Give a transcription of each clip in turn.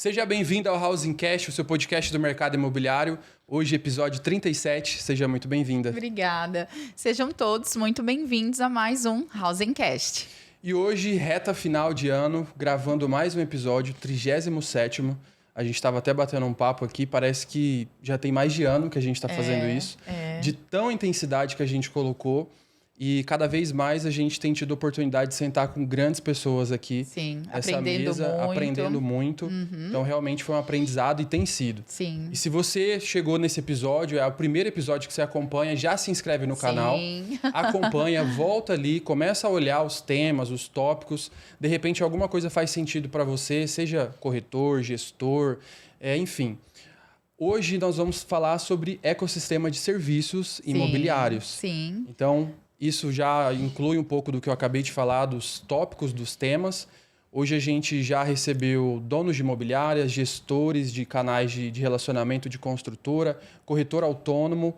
Seja bem-vindo ao Housing Cast, o seu podcast do mercado imobiliário. Hoje, episódio 37. Seja muito bem-vinda. Obrigada. Sejam todos muito bem-vindos a mais um Housing Cast. E hoje, reta final de ano, gravando mais um episódio, 37º. A gente estava até batendo um papo aqui, parece que já tem mais de ano que a gente está fazendo isso. De tão intensidade que a gente colocou. E cada vez mais a gente tem tido a oportunidade de sentar com grandes pessoas aqui. Sim, aprendendo muito. Então, realmente foi um aprendizado e tem sido. Sim. E se você chegou nesse episódio, é o primeiro episódio que você acompanha, já se inscreve no canal. Acompanha, volta ali, começa a olhar os temas, os tópicos. De repente, alguma coisa faz sentido para você, seja corretor, gestor, enfim. Hoje nós vamos falar sobre ecossistema de serviços imobiliários. Sim. Então, isso já inclui um pouco do que eu acabei de falar, dos tópicos, dos temas. Hoje a gente já recebeu donos de imobiliárias, gestores de canais de relacionamento de construtora, corretor autônomo.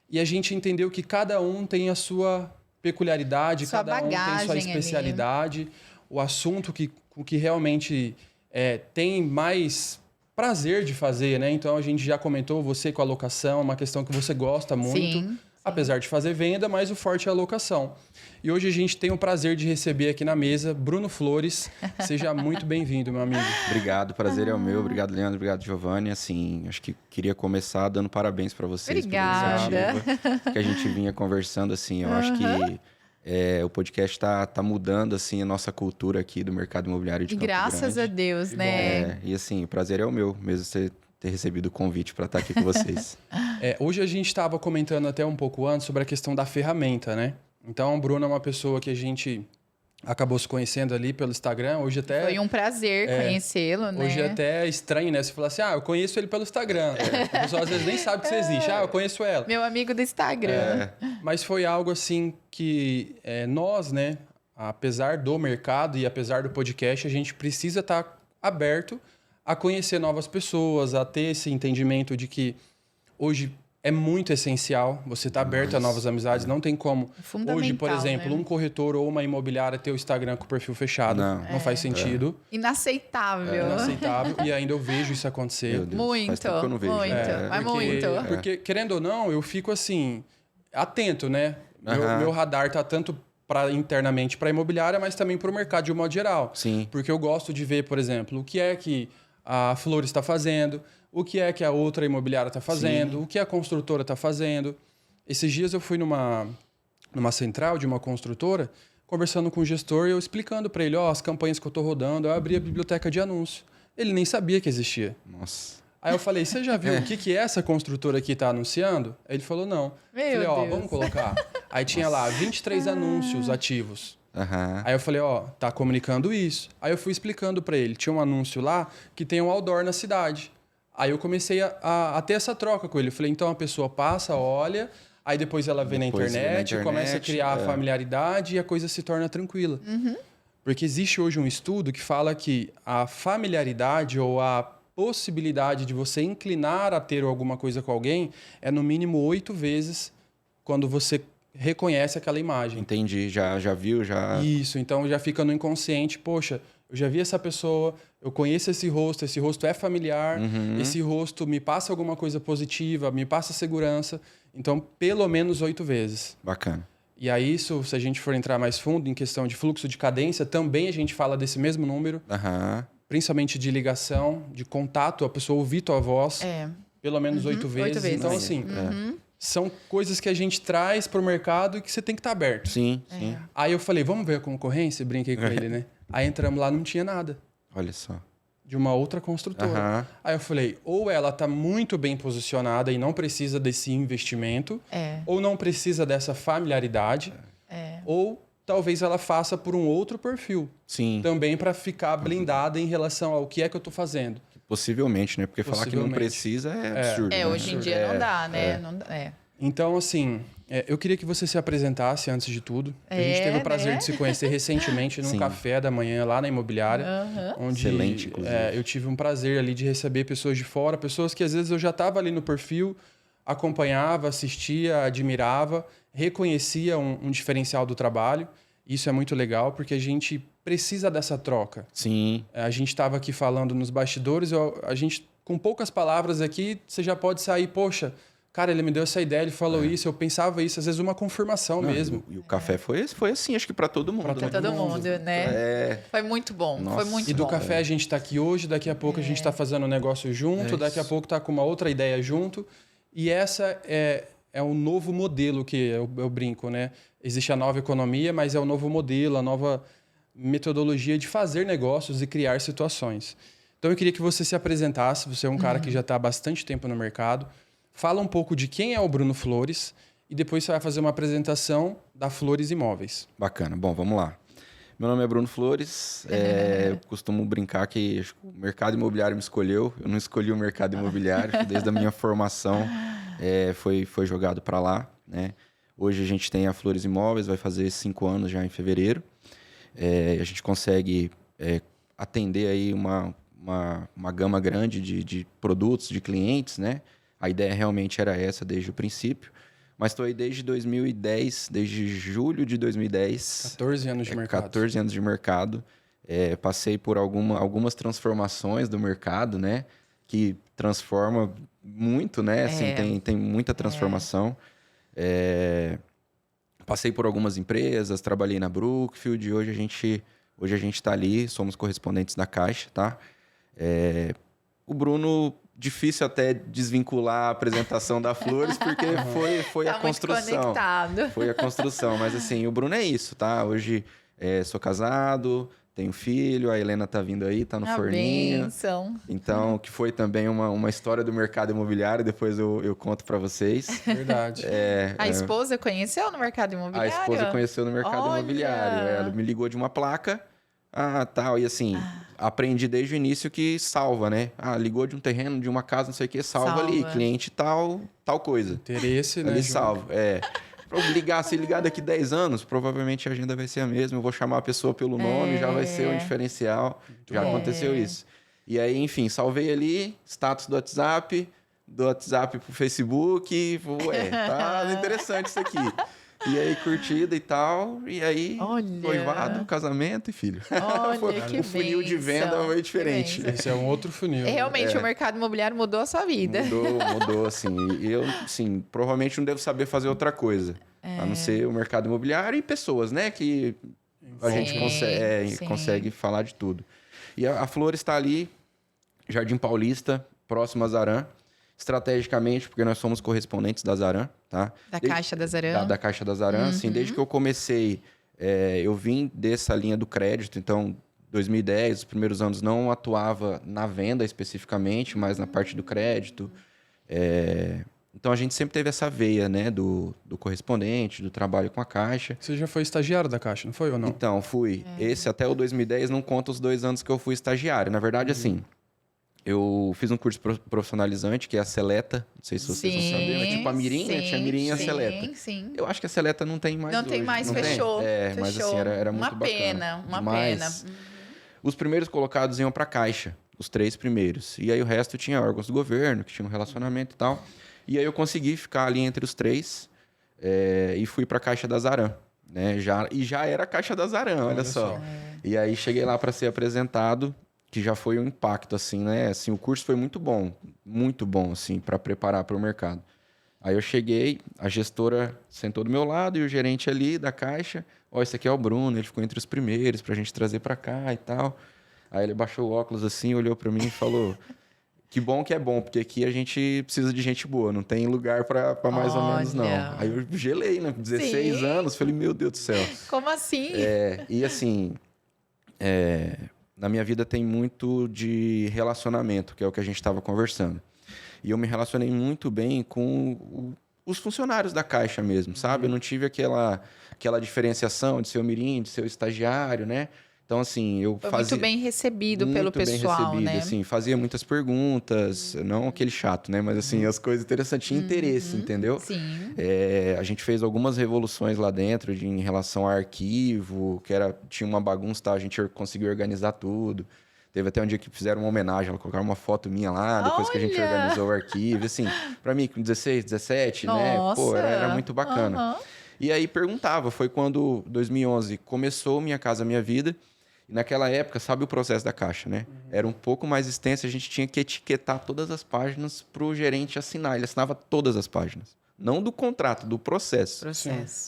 E a gente entendeu que cada um tem a sua peculiaridade, cada um tem sua especialidade. Ali. O assunto que realmente tem mais prazer de fazer, né? Então a gente já comentou, você com a locação, uma questão que você gosta muito. Sim. Apesar de fazer venda, mas o forte é a locação. E hoje a gente tem o prazer de receber aqui na mesa Bruno Flores. Seja muito bem-vindo, meu amigo. Obrigado, prazer é o meu. Obrigado, Leandro. Obrigado, Giovanni. Assim, acho que queria começar dando parabéns para vocês. Obrigada. Pela iniciativa que a gente vinha conversando, assim. Eu acho que o podcast tá mudando, assim, a nossa cultura aqui do mercado imobiliário de Campo Grande. Graças a Deus, né? E assim, o prazer é o meu, mesmo você ter recebido o convite para estar aqui com vocês. Hoje a gente estava comentando até um pouco antes sobre a questão da ferramenta, né? Então, o Bruno é uma pessoa que a gente acabou se conhecendo ali pelo Instagram. Hoje até... Foi um prazer conhecê-lo, né? Hoje até é estranho, né? Você falar assim, eu conheço ele pelo Instagram. A pessoa às vezes nem sabe que você existe. Eu conheço ela. Meu amigo do Instagram. Mas foi algo assim que nós, né? Apesar do mercado e apesar do podcast, a gente precisa estar aberto a conhecer novas pessoas, a ter esse entendimento de que hoje é muito essencial você estar aberto a novas amizades. Não tem como hoje, por exemplo, um corretor ou uma imobiliária ter o Instagram com o perfil fechado. Não faz sentido. Inaceitável. Inaceitável. E ainda eu vejo isso acontecer. Meu Deus, muito, faz tempo que eu não vejo. Porque, querendo ou não, eu fico assim, atento, né? Meu radar tá tanto internamente para a imobiliária, mas também para o mercado de um modo geral. Sim. Porque eu gosto de ver, por exemplo, o que é que a Flores está fazendo, o que é que a outra imobiliária está fazendo, o que a construtora está fazendo. Esses dias eu fui numa central de uma construtora, conversando com o gestor e eu explicando para ele, as campanhas que eu estou rodando, eu abri a biblioteca de anúncio. Ele nem sabia que existia. Nossa. Aí eu falei, você já viu o que essa construtora aqui está anunciando? Aí ele falou, não. Meu falei, Deus. vamos colocar. Aí tinha lá 23 anúncios ativos. Aí eu falei, tá comunicando isso. Aí eu fui explicando para ele. Tinha um anúncio lá que tem um outdoor na cidade. Aí eu comecei a ter essa troca com ele. Eu falei, então a pessoa passa, olha, aí depois ela vê na internet, começa a criar a familiaridade e a coisa se torna tranquila. Porque existe hoje um estudo que fala que a familiaridade ou a possibilidade de você inclinar a ter alguma coisa com alguém é no mínimo 8 vezes quando você reconhece aquela imagem. Entendi, já viu, já... Isso, então já fica no inconsciente, poxa, eu já vi essa pessoa, eu conheço esse rosto é familiar, esse rosto me passa alguma coisa positiva, me passa segurança, então pelo menos 8 vezes. Bacana. E aí isso, se a gente for entrar mais fundo em questão de fluxo de cadência, também a gente fala desse mesmo número, principalmente de ligação, de contato, a pessoa ouvir tua voz, pelo menos 8 vezes. 8 vezes. Então assim... São coisas que a gente traz para o mercado e que você tem que estar aberto. Sim. Aí eu falei, vamos ver a concorrência? Brinquei com ele, né? Aí entramos lá, não tinha nada. Olha só. De uma outra construtora. Aí eu falei, ou ela está muito bem posicionada e não precisa desse investimento, ou não precisa dessa familiaridade, ou talvez ela faça por um outro perfil. Sim. Também para ficar blindada em relação ao que é que eu estou fazendo. Possivelmente, né? Porque falar que não precisa é absurdo. Hoje em dia não dá, né? Não dá, Então, assim, eu queria que você se apresentasse antes de tudo. A gente teve o prazer de se conhecer recentemente num café da manhã lá na imobiliária. Onde excelente, inclusive. Eu tive um prazer ali de receber pessoas de fora, pessoas que às vezes eu já estava ali no perfil, acompanhava, assistia, admirava, reconhecia um diferencial do trabalho. Isso é muito legal, porque a gente precisa dessa troca. Sim. A gente estava aqui falando nos bastidores, a gente, com poucas palavras aqui, você já pode sair, poxa, cara, ele me deu essa ideia, ele falou isso, eu pensava isso, às vezes uma confirmação mesmo. E o café foi assim, acho que para todo mundo. Para todo mundo, né? Foi muito bom, foi muito bom. E do café a gente está aqui hoje, daqui a pouco a gente está fazendo um negócio junto, daqui a pouco está com uma outra ideia junto. E essa é um novo modelo que eu brinco, né? Existe a nova economia, mas é o novo modelo, a nova metodologia de fazer negócios e criar situações. Então eu queria que você se apresentasse, você é um cara que já está há bastante tempo no mercado. Fala um pouco de quem é o Bruno Flores e depois você vai fazer uma apresentação da Flores Imóveis. Bacana. Bom, vamos lá. Meu nome é Bruno Flores. Eu costumo brincar que o mercado imobiliário me escolheu. Eu não escolhi o mercado imobiliário. Desde a minha formação foi jogado para lá, né? Hoje a gente tem a Flores Imóveis, vai fazer 5 anos já em fevereiro. A gente consegue atender aí uma gama grande de produtos, de clientes, né? A ideia realmente era essa desde o princípio. Mas estou aí desde 2010, desde julho de 2010. 14 anos de mercado. 14 anos de mercado. Passei por algumas transformações do mercado, né? Que transforma muito, né? Assim, tem muita transformação. Passei por algumas empresas, trabalhei na Brookfield. E hoje a gente está ali, somos correspondentes da Caixa, tá? O Bruno... Difícil até desvincular a apresentação da Flores, porque foi tá a construção. Conectado. Foi a construção. Mas assim, o Bruno é isso, tá? Hoje sou casado, tenho filho, a Helena tá vindo aí, tá no forninho. Benção. Então, que foi também uma história do mercado imobiliário, depois eu conto para vocês. Verdade. A esposa conheceu no mercado imobiliário? A esposa conheceu no mercado imobiliário. Ela me ligou de uma placa, tal, e assim... Aprendi desde o início que salva, né? Ligou de um terreno, de uma casa, não sei o que, salva ali. Cliente tal coisa. Interesse, né? Ali salva, Se ligar daqui 10 anos, provavelmente a agenda vai ser a mesma. Eu vou chamar a pessoa pelo nome, já vai ser um diferencial. Já aconteceu isso. E aí, enfim, salvei ali, status do WhatsApp pro Facebook. Tá interessante isso aqui. E aí, curtida e tal. E aí, noivado, casamento e filho. Olha, que o funil de venda é meio diferente. Esse é um outro funil. Realmente, o mercado imobiliário mudou a sua vida. Mudou, assim. E eu, assim, provavelmente não devo saber fazer outra coisa. A não ser o mercado imobiliário e pessoas, né? Que a gente consegue falar de tudo. E a Flores está ali, Jardim Paulista, próximo a Zaran. Estrategicamente, porque nós somos correspondentes da Zaran, tá? Caixa da Zaran. Da Caixa da Zaran, assim, desde que eu comecei, eu vim dessa linha do crédito, então, 2010, os primeiros anos, não atuava na venda especificamente, mas na parte do crédito. Então, a gente sempre teve essa veia, né, do correspondente, do trabalho com a Caixa. Você já foi estagiário da Caixa, não foi ou não? Então, fui. Esse até o 2010 não conta os 2 anos que eu fui estagiário. Na verdade, assim... Eu fiz um curso profissionalizante, que é a Seleta. Não sei se vocês vão saber, mas tipo a Mirim, né? Tinha a Mirim e a Seleta. Sim. Eu acho que a Seleta não tem mais Não tem mais, fechou. Mas assim, era muito bacana. Uma pena. Os primeiros colocados iam para a Caixa, os 3 primeiros. E aí o resto tinha órgãos do governo, que tinham um relacionamento e tal. E aí eu consegui ficar ali entre os 3 e fui para a Caixa da Zaran. Né? Já era a Caixa da Zaran, olha só. E aí cheguei lá para ser apresentado, que já foi um impacto, assim, né? Assim, o curso foi muito bom, assim, para preparar para o mercado. Aí eu cheguei, a gestora sentou do meu lado e o gerente ali da Caixa, esse aqui é o Bruno, ele ficou entre os primeiros pra gente trazer para cá e tal. Aí ele baixou o óculos assim, olhou para mim e falou: que é bom, porque aqui a gente precisa de gente boa, não tem lugar para mais ou menos, não. Aí eu gelei, né? 16 anos, falei, meu Deus do céu. Como assim? E assim... Na minha vida tem muito de relacionamento, que é o que a gente estava conversando. E eu me relacionei muito bem com os funcionários da Caixa mesmo, sabe? Eu não tive aquela diferenciação de ser o mirim, de ser o estagiário, né? Então, assim, eu Foi fazia... muito bem recebido pelo pessoal, né? Assim, fazia muitas perguntas, não aquele chato, né? Mas, assim, as coisas interessantes, tinha interesse, entendeu? Sim. A gente fez algumas revoluções lá dentro em relação a arquivo, tinha uma bagunça, tá? A gente conseguiu organizar tudo. Teve até um dia que fizeram uma homenagem, colocaram uma foto minha lá, depois que a gente organizou o arquivo. Assim, pra mim, com 16, 17, né? Pô, era muito bacana. E aí perguntava, foi quando, 2011, começou Minha Casa Minha Vida. E naquela época, sabe o processo da Caixa, né? Era um pouco mais extenso, a gente tinha que etiquetar todas as páginas para o gerente assinar. Ele assinava todas as páginas. Não do contrato, do processo.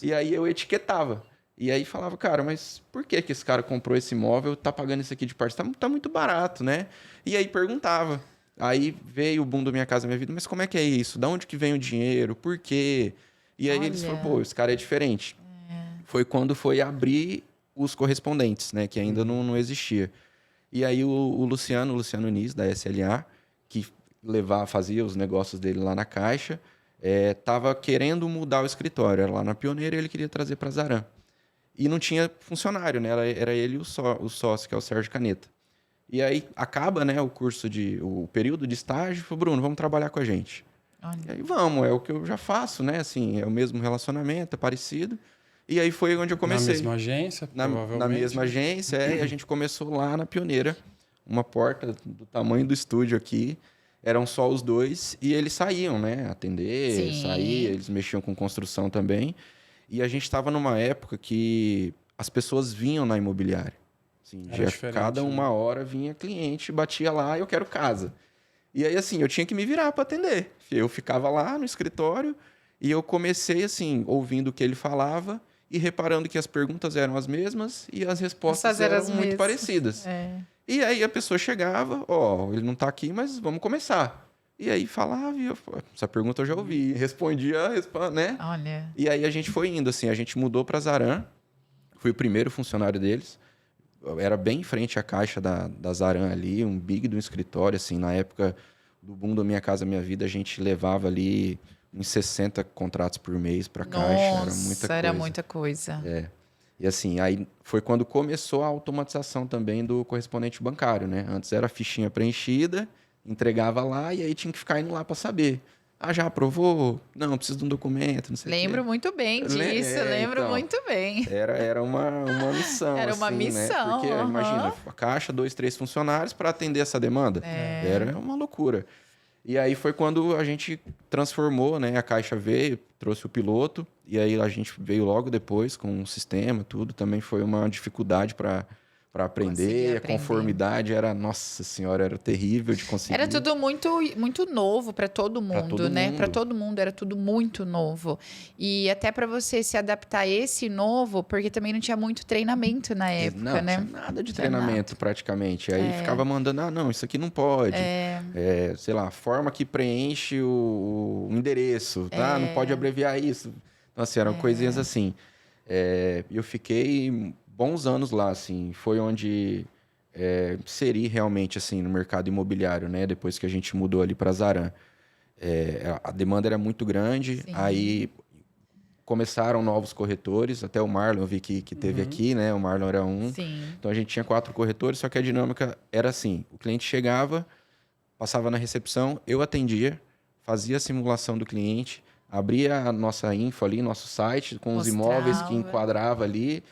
E aí eu etiquetava. E aí falava, cara, mas por que esse cara comprou esse imóvel, tá pagando isso aqui de parte? Tá muito barato, né? E aí perguntava. Aí veio o boom do Minha Casa Minha Vida, mas como é que é isso? Da onde que vem o dinheiro? Por quê? E aí eles falaram, pô, esse cara é diferente. Foi quando foi abrir os correspondentes, né? Que ainda não existia. E aí o Luciano Nis, da SLA, que fazia os negócios dele lá na Caixa, tava querendo mudar o escritório. Era lá na Pioneira e ele queria trazer para Zaran. E não tinha funcionário, né? Era ele o sócio, que é o Sérgio Caneta. E aí acaba, né, o período de estágio. Falei, Bruno, vamos trabalhar com a gente. Olha. E aí vamos, é o que eu já faço, né? Assim, é o mesmo relacionamento, é parecido. E aí foi onde eu comecei. Na mesma agência, provavelmente. Na mesma agência, e a gente começou lá na Pioneira. Uma porta do tamanho do estúdio aqui. Eram só os dois. E eles saíam, né? Atender, sair. Eles mexiam com construção também. E a gente estava numa época que as pessoas vinham na imobiliária. Assim, cada uma hora vinha cliente, batia lá, eu quero casa. E aí, assim, eu tinha que me virar para atender. Eu ficava lá no escritório e eu comecei, assim, ouvindo o que ele falava e reparando que as perguntas eram as mesmas e as respostas eram muito parecidas. E aí a pessoa chegava, ele não está aqui, mas vamos começar. E aí falava, essa pergunta eu já ouvi, respondia, né? Olha. E aí a gente foi indo, assim, a gente mudou para Zaran, fui o primeiro funcionário deles, era bem em frente à Caixa da Zaran ali, um big do escritório, assim, na época do boom do Minha Casa Minha Vida, a gente levava ali uns 60 contratos por mês para a Caixa, era muita coisa. E assim, aí foi quando começou a automatização também do correspondente bancário, né? Antes era a fichinha preenchida, entregava lá e aí tinha que ficar indo lá para saber. Já aprovou? Não, preciso de um documento, não sei o quê. Lembro muito bem disso, lembro muito bem. Era uma missão. Era uma missão. Né? Porque, imagina, a Caixa, 2, 3 funcionários para atender essa demanda. Era uma loucura. E aí foi quando a gente transformou, né? A Caixa veio, trouxe o piloto, e aí a gente veio logo depois com um sistema, tudo. Também foi uma dificuldade para aprender. A conformidade era, nossa senhora, era terrível de conseguir. Era tudo muito novo para todo mundo, né? Para todo mundo era tudo muito novo. E até para você se adaptar a esse novo, porque também não tinha muito treinamento na época, né? Não tinha nada de treinamento praticamente. Aí ficava mandando, não, isso aqui não pode. Sei lá, forma que preenche o endereço, tá? Não pode abreviar isso. Então, assim, eram coisinhas assim. Eu fiquei bons anos lá, assim, foi onde inseri realmente, assim, no mercado imobiliário, né? Depois que a gente mudou ali para Zaran. A demanda era muito grande, aí começaram novos corretores, até o Marlon eu vi que teve aqui, né? O Marlon era um. Sim. Então a gente tinha 4 corretores, só que a dinâmica era assim, o cliente chegava, passava na recepção, eu atendia, fazia a simulação do cliente, abria a nossa info ali, nosso site, com os imóveis que enquadrava ali,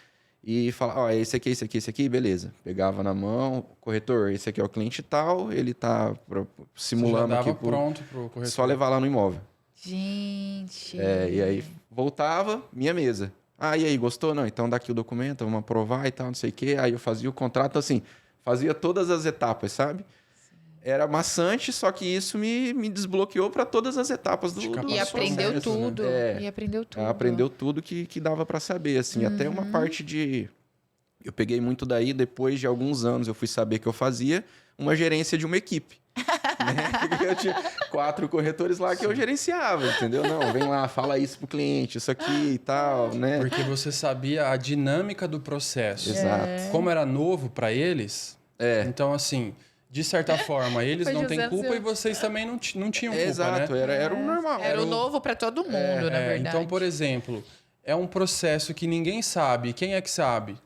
e falava, esse aqui, beleza. Pegava na mão, corretor, esse aqui é o cliente tal, ele tá simulando aqui. Pronto pro corretor. Só levar lá no imóvel. Gente. E aí voltava, minha mesa. E aí, gostou? Não, então dá aqui o documento, vamos aprovar e tal, não sei o quê. Aí eu fazia o contrato assim, fazia todas as etapas, sabe? Era maçante, só que isso me desbloqueou para todas as etapas do E aprendeu tudo. Né? E aprendeu tudo. Aprendeu tudo que dava para saber, assim. Até uma parte de... Eu peguei muito daí, depois de alguns anos eu fui saber que eu fazia uma gerência de uma equipe. Né? Eu tinha 4 corretores lá que eu gerenciava, entendeu? Não, vem lá, fala isso pro cliente, isso aqui e tal, né? Porque você sabia a dinâmica do processo. Exato. Como era novo para eles, então assim... De certa forma, eles não têm culpa e vocês também não tinham culpa, Exato, né? Era o normal. Era o novo para todo mundo, na verdade. Então, por exemplo, é um processo que ninguém sabe. Quem é que sabe?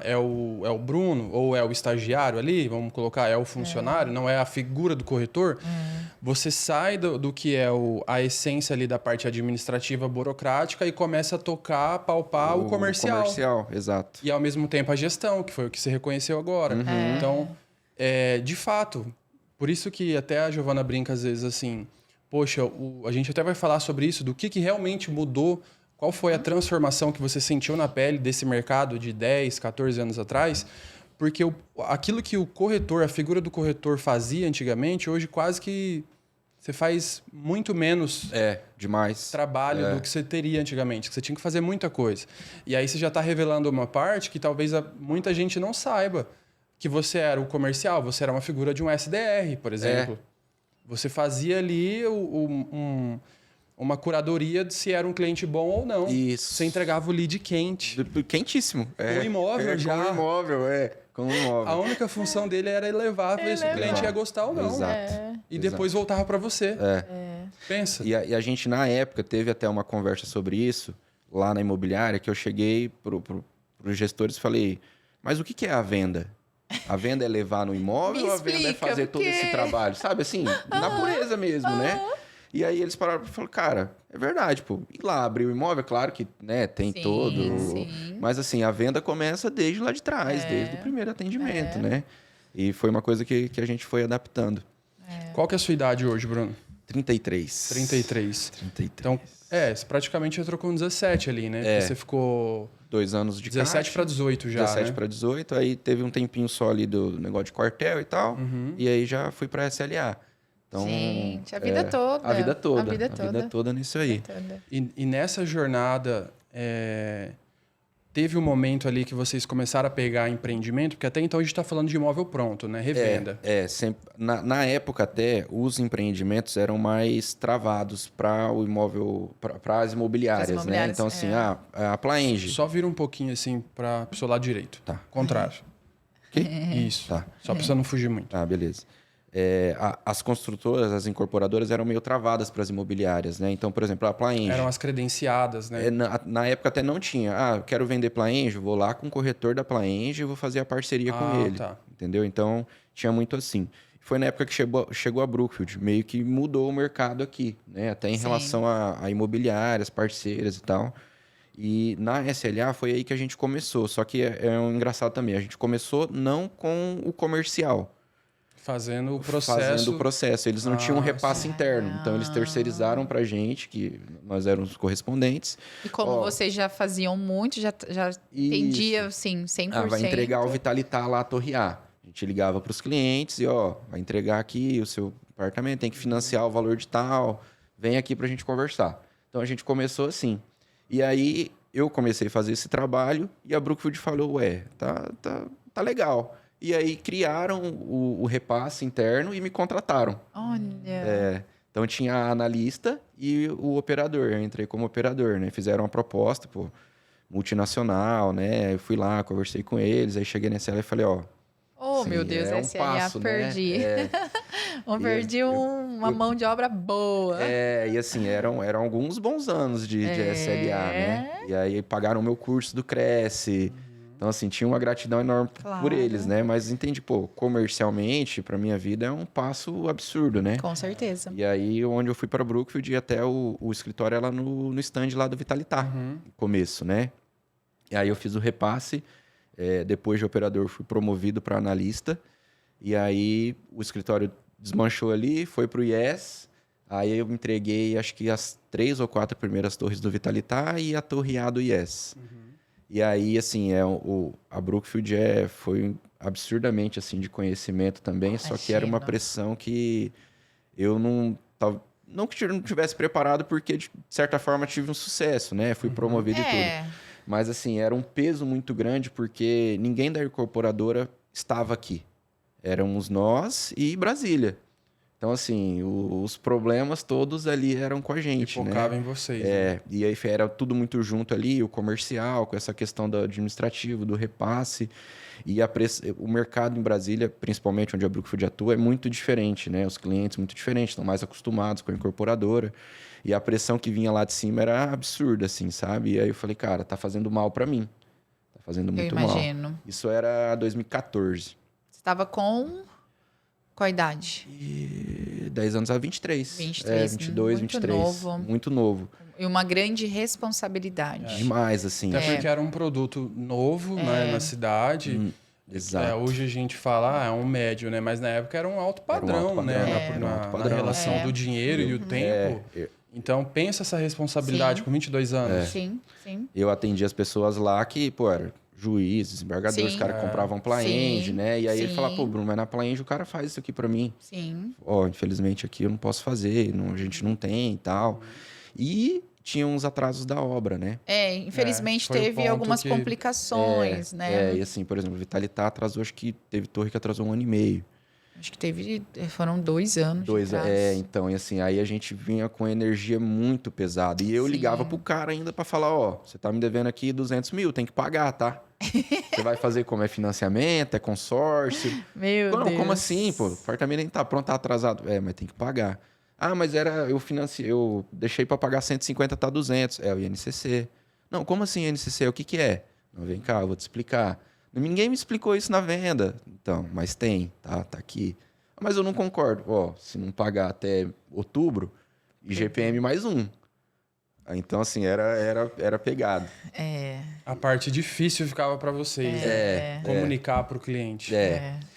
É o Bruno ou é o estagiário ali? Vamos colocar, é o funcionário, não é a figura do corretor. Você sai do que é a essência ali da parte administrativa burocrática e começa a tocar, palpar o comercial. O comercial, exato. E ao mesmo tempo a gestão, que foi o que você reconheceu agora. Então... de fato, por isso que até a Giovana brinca às vezes assim, poxa, a gente até vai falar sobre isso, do que realmente mudou, qual foi a transformação que você sentiu na pele desse mercado de 10, 14 anos atrás, Porque aquilo que o corretor, a figura do corretor fazia antigamente, hoje quase que você faz muito menos demais. trabalho do que você teria antigamente, que você tinha que fazer muita coisa. E aí você já está revelando uma parte que talvez muita gente não saiba, que você era o comercial, você era uma figura de um SDR, por exemplo. Você fazia ali uma curadoria de se era um cliente bom ou não. Isso. Você entregava o lead quente. Quentíssimo. Com o imóvel já. Com o imóvel, com o imóvel. A única função dele era elevar para ver se o cliente ia gostar ou não. Exato. E depois voltava para você. Pensa. E a gente, na época, teve até uma conversa sobre isso, lá na imobiliária, que eu cheguei para os gestores e falei, mas o que é a venda? A venda é levar no imóvel ou a venda é fazer todo esse trabalho? Sabe, assim, na pureza mesmo, né? E aí eles pararam e falaram, cara, é verdade, pô. Ir lá abrir o imóvel, claro que, né, tem todo... Sim. Mas, assim, a venda começa desde lá de trás, desde o primeiro atendimento, né? E foi uma coisa que a gente foi adaptando. Qual que é a sua idade hoje, Bruno? 33. 33. Então, você praticamente entrou com 17 ali, né? Porque você ficou... 2 anos de 17 para 18 já, 17 né? para 18, aí teve um tempinho só ali do negócio de quartel e tal, e aí já fui para SLA. Então, gente, a vida toda. A vida toda. A vida A vida toda nisso aí. E nessa jornada, teve um momento ali que vocês começaram a pegar empreendimento, porque até então a gente está falando de imóvel pronto, né? Revenda. Sempre, na época até, os empreendimentos eram mais travados para o imóvel, para as imobiliárias, né? Então, assim, a Plaenge... Só vira um pouquinho assim para o seu lado direito. Tá. Contrário. Isso. Tá. Só para você não fugir muito. Ah, beleza. As construtoras, as incorporadoras eram meio travadas para as imobiliárias, né? Então, por exemplo, a Plaenge... Eram as credenciadas, né? Na época até não tinha. Eu quero vender Plaenge, vou lá com o corretor da Plaenge e vou fazer a parceria com ele. Tá. Entendeu? Então, tinha muito assim. Foi na época que chegou a Brookfield, meio que mudou o mercado aqui, né? Até em relação a imobiliárias, parceiras e tal. E na SLA foi aí que a gente começou. Só que é um engraçado também. A gente começou não com o comercial. Fazendo o processo. Eles não tinham um repasse interno. Então, eles terceirizaram pra gente, que nós éramos correspondentes. E como vocês já faziam muito, já entendia, assim, 100%. Vai entregar o Vitalitar lá, a Torre A. A gente ligava pros clientes e, vai entregar aqui o seu apartamento, tem que financiar o valor de tal, vem aqui pra gente conversar. Então, a gente começou assim. E aí, eu comecei a fazer esse trabalho e a Brookfield falou, tá legal. E aí criaram o repasse interno e me contrataram. Olha. Então tinha a analista e o operador. Eu entrei como operador, né? Fizeram uma proposta, multinacional, né? Eu fui lá, conversei com eles, aí cheguei nessa SLA e falei, meu Deus, SLA, perdi. Né? Perdi uma mão de obra boa. E assim, eram alguns bons anos de SLA, né? E aí pagaram o meu curso do Cresce. Então, assim, tinha uma gratidão enorme por eles, né? Mas entendi, comercialmente, para minha vida, é um passo absurdo, né? Com certeza. E aí, onde eu fui para Brookfield e até o escritório lá no stand lá do Vitalitar, no começo, né? E aí eu fiz o repasse, depois de operador fui promovido para analista, e aí o escritório desmanchou ali, foi para o IES, aí eu entreguei, acho que as 3 ou 4 primeiras torres do Vitalitar e a torre A do IES. E aí, assim, a Brookfield foi absurdamente, assim, de conhecimento também, só que era uma pressão que eu não que não tivesse preparado, porque, de certa forma, tive um sucesso, né? Fui promovido e tudo. Mas, assim, era um peso muito grande, porque ninguém da incorporadora estava aqui. Éramos nós e Brasília. Então, assim, os problemas todos ali eram com a gente, né? Focava em vocês. Né? E aí era tudo muito junto ali, o comercial, com essa questão do administrativo, do repasse. E o mercado em Brasília, principalmente onde a Brookfield atua, é muito diferente, né? Os clientes muito diferentes, estão mais acostumados com a incorporadora. E a pressão que vinha lá de cima era absurda, assim, sabe? E aí eu falei, cara, tá fazendo mal para mim. Tá fazendo muito mal. Eu imagino. Isso era 2014. Você estava com... Qual a idade? 10 anos a 23. 22, muito 23. Novo. Muito novo. E uma grande responsabilidade. Demais, assim. Até porque era um produto novo, né, na cidade. Exato. Hoje a gente fala, é um médio, né? Mas na época era um alto padrão, né? Na relação do dinheiro e do tempo. Então, pensa essa responsabilidade com 22 anos. Sim. Eu atendi as pessoas lá que, era juiz, desembargador, os caras compravam Plaenge, né? E aí ele falava, pô, Bruno, mas na Plaenge o cara faz isso aqui para mim. Sim. Ó, infelizmente aqui eu não posso fazer, a gente não tem e tal. E tinha uns atrasos da obra, né? Infelizmente teve algumas complicações, né? E assim, por exemplo, o Vitalitá atrasou, acho que teve torre que atrasou 1 ano e meio. Acho que foram 2 anos. Então, e assim, aí a gente vinha com energia muito pesada. E eu ligava pro cara ainda para falar, ó, você tá me devendo aqui 200 mil, tem que pagar, tá? Você vai fazer como? É financiamento, é consórcio? Meu Deus. Como assim, pô? O apartamento nem tá pronto, tá atrasado. Mas tem que pagar. Ah, mas eu deixei para pagar 150, tá 200. É o INCC. Não, como assim INCC? O que é? Não, vem cá, eu vou te explicar. Ninguém me explicou isso na venda. Então, mas tem, tá aqui. Mas eu não concordo. Ó, se não pagar até outubro, IGPM mais 1. Então, assim, era pegado. A parte difícil ficava para vocês, comunicar para o cliente.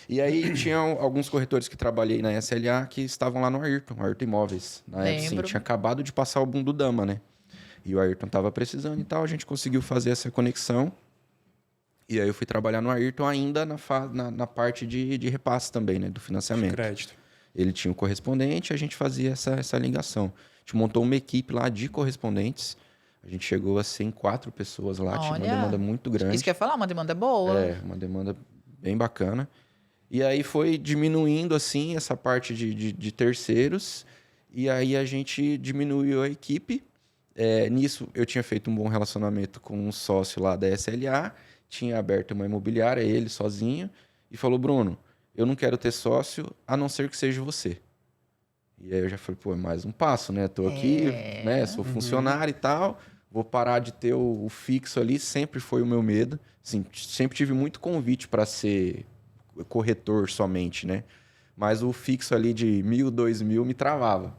E aí, tinha alguns corretores que trabalhei na SLA que estavam lá no Ayrton Imóveis. Na época, assim, tinha acabado de passar o boom do Dama, né? E o Ayrton tava precisando e tal, a gente conseguiu fazer essa conexão. E aí eu fui trabalhar no Ayrton ainda na parte de repasse também, né? Do financiamento. De crédito. Ele tinha um correspondente e a gente fazia essa ligação. A gente montou uma equipe lá de correspondentes. A gente chegou a ser em 4 pessoas lá. Tinha uma demanda muito grande. Isso que eu ia falar, uma demanda boa. Uma demanda bem bacana. E aí foi diminuindo, assim, essa parte de terceiros. E aí a gente diminuiu a equipe. Nisso, eu tinha feito um bom relacionamento com um sócio lá da SLA. Tinha aberto uma imobiliária, ele sozinho, e falou, Bruno, eu não quero ter sócio, a não ser que seja você. E aí eu já falei, pô, é mais um passo, né? Tô aqui, né? Sou funcionário e tal, vou parar de ter o fixo ali, sempre foi o meu medo. Assim, sempre tive muito convite para ser corretor somente, né? Mas o fixo ali de 1.000, 2.000 me travava.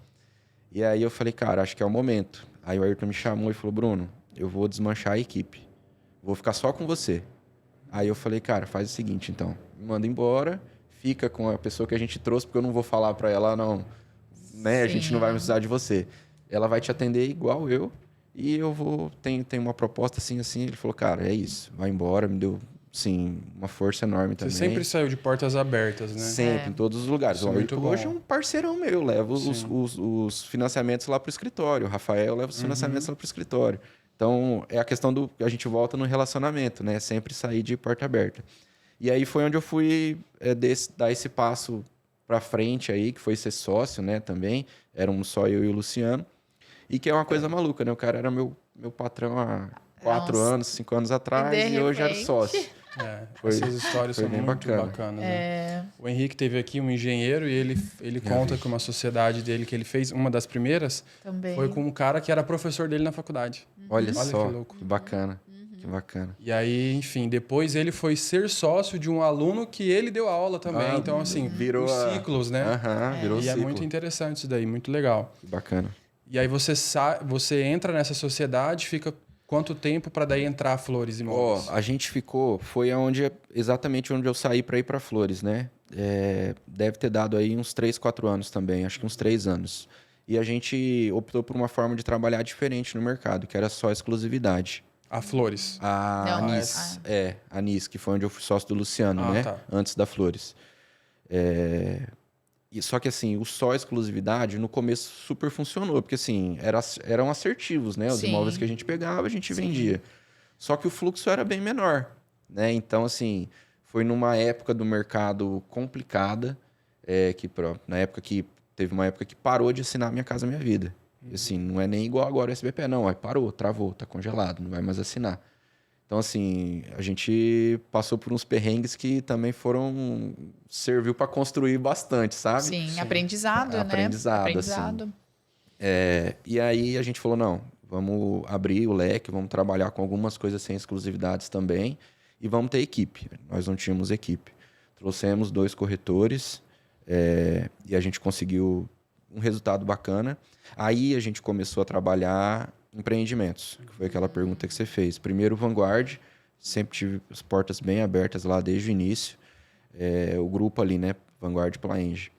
E aí eu falei, cara, acho que é o momento. Aí o Ayrton me chamou e falou, Bruno, eu vou desmanchar a equipe. Vou ficar só com você. Aí eu falei, cara, faz o seguinte, então. Me manda embora, fica com a pessoa que a gente trouxe, porque eu não vou falar para ela, não, né? A gente não vai precisar de você. Ela vai te atender igual eu, e eu vou... Tem uma proposta assim, assim. Ele falou, cara, é isso. Vai embora, me deu, sim, uma força enorme também. Você sempre saiu de portas abertas, né? Sempre, em todos os lugares. O Ayrton hoje é um parceirão meu. Eu levo os financiamentos lá pro escritório. O Rafael leva os financiamentos lá pro escritório. Então, é a questão do... A gente volta no relacionamento, né? Sempre sair de porta aberta. E aí foi onde eu fui dar esse passo para frente aí, que foi ser sócio, né? Também. Éramos só eu e o Luciano. E que é uma coisa maluca, né? O cara era meu patrão há 4 anos, 5 anos atrás. E hoje era sócio. Essas histórias são muito bacanas. Né? O Henrique teve aqui um engenheiro e ele conta que uma sociedade dele que ele fez, uma das primeiras, foi com um cara que era professor dele na faculdade. Olha só, que louco. Que bacana. Que bacana. E aí, enfim, depois ele foi ser sócio de um aluno que ele deu aula também. Então, assim, virou ciclos, né? Virou e ciclo. É muito interessante isso daí, muito legal. Que bacana. E aí você entra nessa sociedade, fica quanto tempo para daí entrar Flores Imóveis? A gente foi exatamente onde eu saí para ir para Flores, né? Deve ter dado aí uns 3, 4 anos também, acho que uns 3 anos. E a gente optou por uma forma de trabalhar diferente no mercado, que era só exclusividade. A Flores? A Anis. A Anis, que foi onde eu fui sócio do Luciano, né? Tá. Antes da Flores. Só que assim, o só exclusividade no começo super funcionou, porque assim, eram assertivos, né? Os imóveis que a gente pegava, a gente vendia. Só que o fluxo era bem menor, né? Então, assim, foi numa época do mercado complicada, na época que teve uma época que parou de assinar Minha Casa Minha Vida. E, assim, não é nem igual agora o SBPE, não. Aí parou, travou, tá congelado, não vai mais assinar. Então, assim, a gente passou por uns perrengues que também serviu para construir bastante, sabe? Sim, aprendizado, né? Aprendizado. Assim. E aí a gente falou, não, vamos abrir o leque, vamos trabalhar com algumas coisas sem exclusividades também e vamos ter equipe. Nós não tínhamos equipe. Trouxemos 2 corretores e a gente conseguiu um resultado bacana. Aí a gente começou a trabalhar empreendimentos, que foi aquela pergunta que você fez. Primeiro, Vanguard, sempre tive as portas bem abertas lá desde o início. O grupo ali, né? Vanguard Plaenge.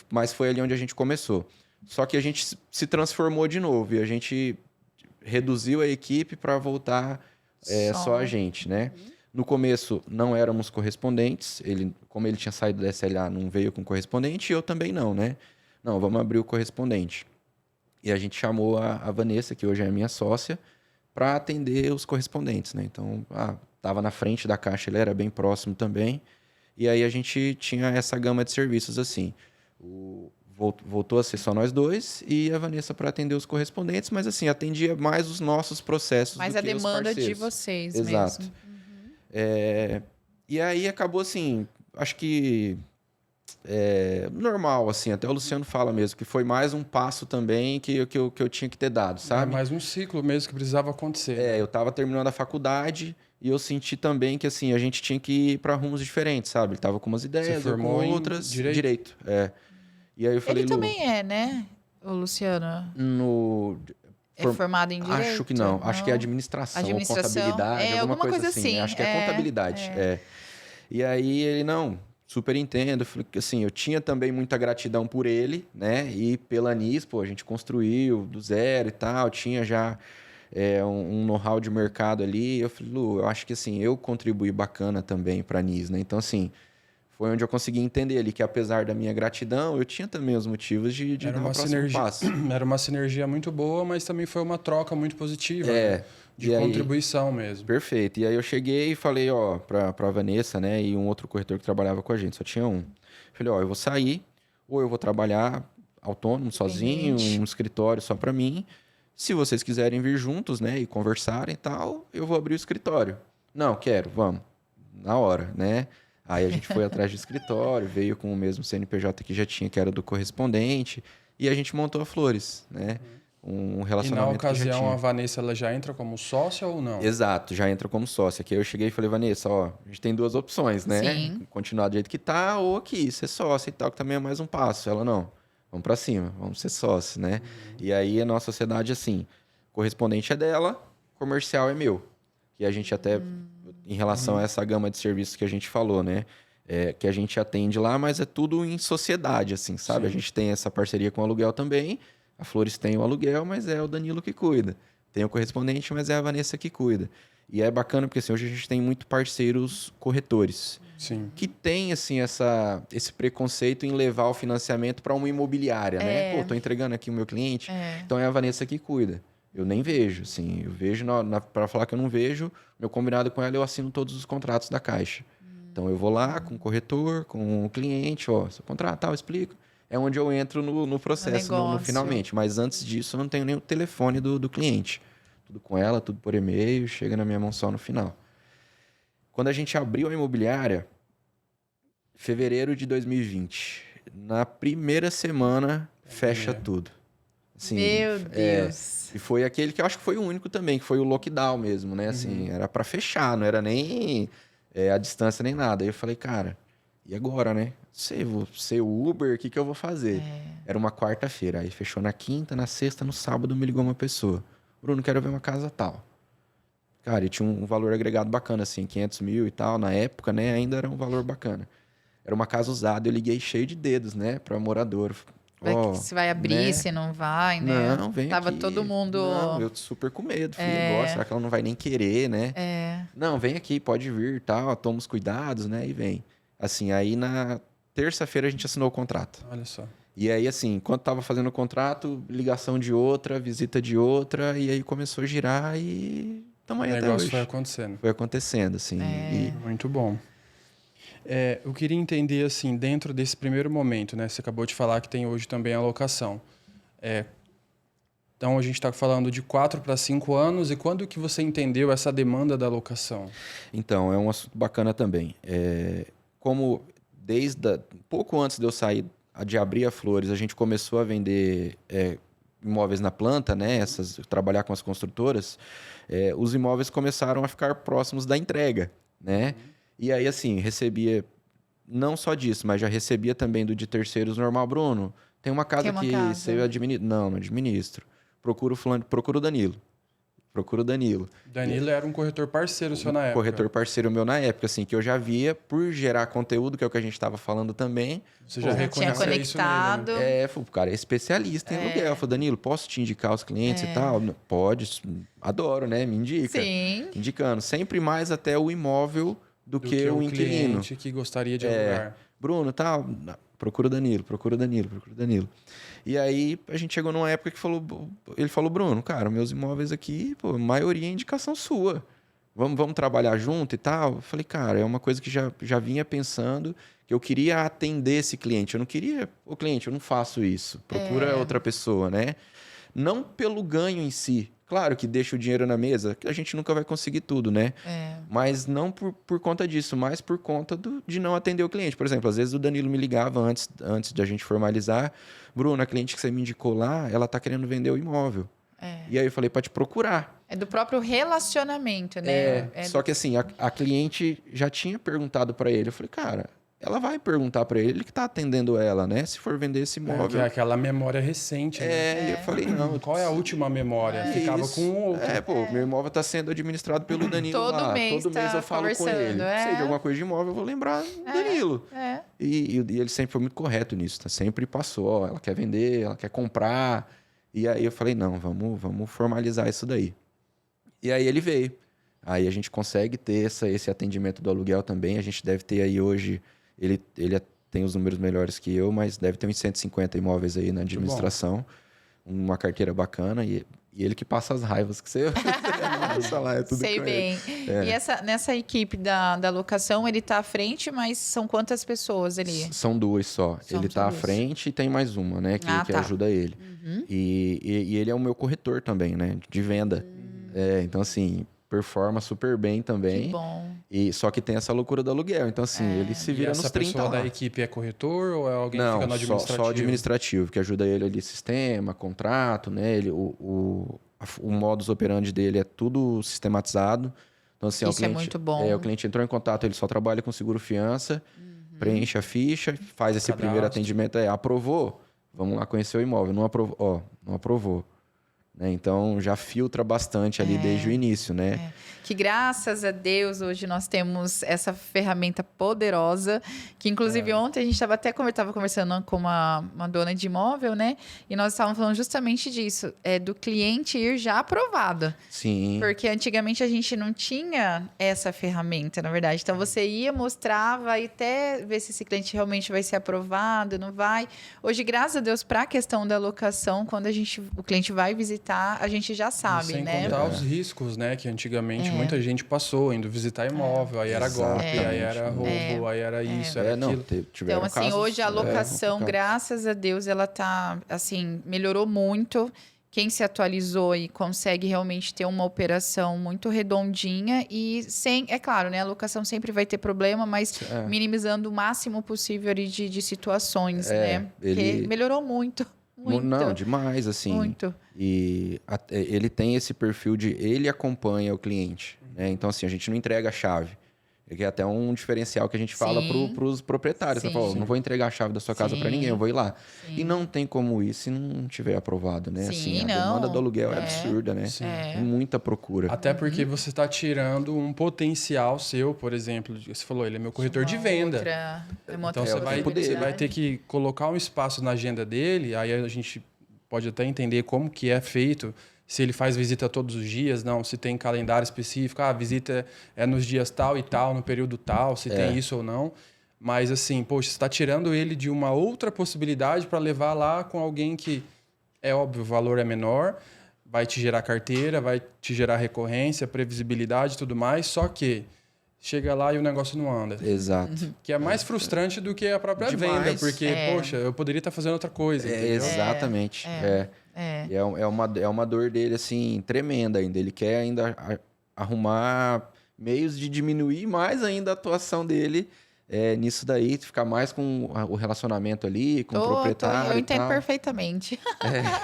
Mas foi ali onde a gente começou. Só que a gente se transformou de novo e a gente reduziu a equipe para voltar só a gente, né? No começo, não éramos correspondentes. Como ele tinha saído da SLA, não veio com correspondente. E eu também não, né? Não, vamos abrir o correspondente. E a gente chamou a Vanessa, que hoje é a minha sócia, para atender os correspondentes, né? Então, estava na frente da caixa, ele era bem próximo também. E aí a gente tinha essa gama de serviços assim. Voltou a ser só nós dois e a Vanessa para atender os correspondentes, mas assim, atendia mais os nossos processos mais do a que os demanda de parceiros. vocês Exato. mesmo. E aí acabou assim, acho que normal, assim, até o Luciano fala mesmo, que foi mais um passo também que eu tinha que ter dado, sabe? Mais um ciclo mesmo que precisava acontecer. Eu estava terminando a faculdade e eu senti também que assim, a gente tinha que ir para rumos diferentes, sabe? Ele tava com umas ideias, eu com outras. Direito. E aí eu falei, ele também né, o Luciano? É formado em Direito? Acho que não. Acho que é administração ou contabilidade, alguma coisa assim. Acho que é contabilidade. E aí ele, não, super entendo. Assim, eu tinha também muita gratidão por ele, né? E pela Anis, a gente construiu do zero e tal. Tinha já um know-how de mercado ali. Eu falei, Lu, eu acho que assim, eu contribuí bacana também para a Anis, né? Então, assim, foi onde eu consegui entender ali que, apesar da minha gratidão, eu tinha também os motivos de dar o próximo passo. Era uma sinergia muito boa, mas também foi uma troca muito positiva, né? De contribuição mesmo. Perfeito. E aí eu cheguei e falei, pra Vanessa, né, e um outro corretor que trabalhava com a gente, só tinha um. Falei, eu vou sair, ou eu vou trabalhar autônomo, sozinho, um escritório só para mim. Se vocês quiserem vir juntos, né, e conversarem e tal, eu vou abrir o escritório. Não, quero, vamos. Na hora, né? Aí a gente foi atrás do escritório, veio com o mesmo CNPJ que já tinha, que era do correspondente, e a gente montou a Flores, né? Um relacionamento. E na ocasião a Vanessa ela já entra como sócia ou não? Exato, já entra como sócia. Que aí eu cheguei e falei, Vanessa, a gente tem duas opções, né? Sim. Continuar do jeito que tá ou aqui, ser sócia e tal, que também é mais um passo. Ela, não, vamos pra cima, vamos ser sócios, né? E aí a nossa sociedade, assim, correspondente é dela, comercial é meu. Que a gente até, em relação a essa gama de serviços que a gente falou, né? Que a gente atende lá, mas é tudo em sociedade, assim, sabe? Sim. A gente tem essa parceria com o aluguel também. A Flores tem o aluguel, mas é o Danilo que cuida. Tem o correspondente, mas é a Vanessa que cuida. E é bacana porque assim, hoje a gente tem muito parceiros corretores. Sim. Que tem assim, esse preconceito em levar o financiamento para uma imobiliária, né? Pô, tô entregando aqui o meu cliente, então é a Vanessa que cuida. Eu nem vejo, assim. Eu vejo, para falar que eu não vejo, meu combinado com ela, eu assino todos os contratos da Caixa. Então eu vou lá com o corretor, com o cliente, seu contrato, tal, explico. É onde eu entro no processo, no finalmente. Mas antes disso, eu não tenho nem o telefone do cliente. Tudo com ela, tudo por e-mail, chega na minha mão só no final. Quando a gente abriu a imobiliária, fevereiro de 2020, na primeira semana, fecha tudo. Assim, meu Deus! E foi aquele que eu acho que foi o único também, que foi o lockdown mesmo, né? Assim, era para fechar, não era nem a distância nem nada. Aí eu falei, cara, e agora, né? Vou ser Uber, o que eu vou fazer? Era uma quarta-feira, aí fechou na quinta, na sexta, no sábado me ligou uma pessoa. Bruno, quero ver uma casa tal. Cara, e tinha um valor agregado bacana, assim, 500 mil e tal. Na época, né, ainda era um valor bacana. Era uma casa usada, eu liguei cheio de dedos, né, pra morador. Se vai abrir, né? Se não vai, né? Não, vem Tava aqui. todo mundo... Não, eu super com medo. Falei, será que ela não vai nem querer, né? Não, vem aqui, pode vir e tal, toma os cuidados, né, e vem. Assim, aí na terça-feira a gente assinou o contrato. Olha só. E aí, assim, enquanto tava fazendo o contrato, ligação de outra, visita de outra, e aí começou a girar e tamo aí até hoje. O negócio foi acontecendo. Foi acontecendo, assim. Muito bom. Eu queria entender, assim, dentro desse primeiro momento, né? Você acabou de falar que tem hoje também a locação. Então, a gente está falando de 4 para 5 anos. E quando que você entendeu essa demanda da locação? Então, é um assunto bacana também. Como pouco antes de eu sair de abrir a Flores, a gente começou a vender imóveis na planta, né? Trabalhar com as construtoras, os imóveis começaram a ficar próximos da entrega, né? E aí, assim, recebia não só disso, mas já recebia também do de terceiros normal. Bruno, tem uma casa que você administra. Não administro. Procura o Danilo. Procura o Danilo. Danilo era um corretor parceiro seu na época. Corretor parceiro meu na época, assim, que eu já via por gerar conteúdo, que é o que a gente estava falando também. Você já reconheceu isso nele, né? O cara é especialista em aluguel. Falei, Danilo, posso te indicar os clientes e tal? Pode, adoro, né? Me indica. Sim. Indicando. Sempre mais até o imóvel do que o inquilino. Cliente que gostaria de alugar. Bruno, tal, procura o Danilo. E aí, a gente chegou numa época que ele falou, Bruno, cara, meus imóveis aqui, pô, a maioria é indicação sua. Vamos trabalhar junto e tal? Eu falei, cara, é uma coisa que já vinha pensando, que eu queria atender esse cliente. Eu não queria, cliente, eu não faço isso. Procura outra pessoa, né? Não pelo ganho em si. Claro que deixa o dinheiro na mesa, que a gente nunca vai conseguir tudo, né? Mas não por conta disso, mas por conta de não atender o cliente. Por exemplo, às vezes o Danilo me ligava antes de a gente formalizar. Bruno, a cliente que você me indicou lá, ela tá querendo vender o imóvel. E aí eu falei, pode procurar. É do próprio relacionamento, né? Só que assim, a cliente já tinha perguntado para ele. Eu falei, cara, ela vai perguntar para ele que tá atendendo ela, né? Se for vender esse imóvel. Que é aquela memória recente, né? E eu falei, não. Qual é a última memória? Ficava com o outro. Meu imóvel tá sendo administrado pelo Danilo Todo mês eu falo com ele. Se de alguma coisa de imóvel, eu vou lembrar do Danilo. E ele sempre foi muito correto nisso, tá? Sempre passou, ela quer vender, ela quer comprar. E aí eu falei, não, vamos formalizar isso daí. E aí ele veio. Aí a gente consegue ter esse atendimento do aluguel também. A gente deve ter aí hoje... Ele tem os números melhores que eu, mas deve ter uns 150 imóveis aí na administração. Uma carteira bacana. E ele que passa as raivas que você passa lá. É tudo Sei bem. E nessa equipe da locação, ele está à frente, mas são quantas pessoas ali? São duas só. Ele está à frente e tem mais uma, né? Que ajuda ele. E ele é o meu corretor também, né? De venda. Então, assim... performa super bem também. Que bom. Só que tem essa loucura do aluguel. Então, assim, ele se vira nos 30 lá. Essa pessoa da equipe é corretor ou é alguém que fica no administrativo? Só administrativo, que ajuda ele ali, sistema, contrato, né? O modus operandi dele é tudo sistematizado. Então, assim, isso é muito bom. O cliente entrou em contato, ele só trabalha com seguro-fiança, preenche a ficha, faz esse primeiro atendimento. Aprovou? Vamos lá conhecer o imóvel. Não aprovou? Não aprovou. Então, já filtra bastante ali desde o início, né? Que graças a Deus hoje nós temos essa ferramenta poderosa, que inclusive ontem a gente estava conversando com uma dona de imóvel, né? E nós estávamos falando justamente disso, do cliente ir já aprovado. Sim. Porque antigamente a gente não tinha essa ferramenta, na verdade. Então você ia, mostrava e até ver se esse cliente realmente vai ser aprovado, não vai. Hoje, graças a Deus, para a questão da locação, quando o cliente vai visitar, a gente já sabe, sem né? contar os riscos, né? Que antigamente muita gente passou indo visitar imóvel, aí era golpe, aí era roubo, aí era isso, era aquilo. Então, assim, hoje a locação, graças a Deus, ela tá, assim, melhorou muito. Quem se atualizou e consegue realmente ter uma operação muito redondinha e é claro, né? A locação sempre vai ter problema, mas minimizando o máximo possível ali de situações, né? Porque melhorou muito. Muito. Não, demais, assim. Muito. E ele tem esse perfil ele acompanha o cliente, né? Então, assim, a gente não entrega a chave. Que é até um diferencial que a gente fala para os proprietários. Você fala, não vou entregar a chave da sua casa para ninguém, eu vou ir lá. E não tem como ir se não tiver aprovado, né? Assim, a demanda do aluguel é absurda, né? Tem muita procura. Até porque você está tirando um potencial seu, por exemplo. Você falou, ele é meu corretor de venda. Então, você vai ter que colocar um espaço na agenda dele, aí a gente pode até entender como que é feito. Se ele faz visita todos os dias, não. Se tem calendário específico, a visita é nos dias tal e tal, no período tal, se tem isso ou não. Mas assim, poxa, você está tirando ele de uma outra possibilidade para levar lá com alguém que, é óbvio, o valor é menor, vai te gerar carteira, vai te gerar recorrência, previsibilidade e tudo mais, só que chega lá e o negócio não anda. Exato. Que é mais frustrante do que a própria venda, porque, poxa, eu poderia estar fazendo outra coisa. Exatamente. É uma dor dele, assim, tremenda ainda. Ele quer ainda arrumar meios de diminuir mais ainda a atuação dele nisso daí, ficar mais com o relacionamento ali, com o proprietário. Eu entendo perfeitamente.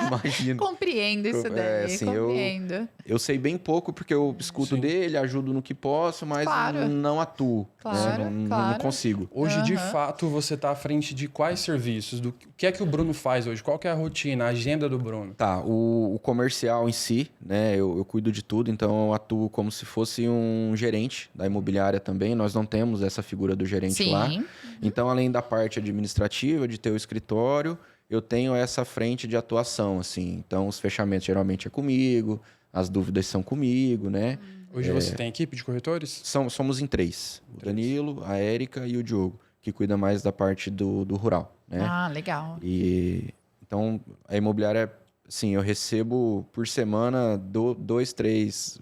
Imagino. Compreendo isso daí, assim, compreendo. Eu sei bem pouco, porque eu escuto dele, ajudo no que posso, mas não atuo. Claro, não consigo. Hoje, de fato, você está à frente de quais serviços? O que é que o Bruno faz hoje? Qual que é a rotina, a agenda do Bruno? Tá, o comercial em si, né? Eu cuido de tudo, então eu atuo como se fosse um gerente da imobiliária também. Nós não temos essa figura do gerente lá. Então, além da parte administrativa, de ter o escritório, eu tenho essa frente de atuação, assim. Então, os fechamentos geralmente é comigo, as dúvidas são comigo, né? Hoje você tem equipe de corretores? Somos em 3. O Danilo, a Érica e o Diogo, que cuida mais da parte do rural, né? Ah, legal. Então, a imobiliária, sim, eu recebo por semana 2, 3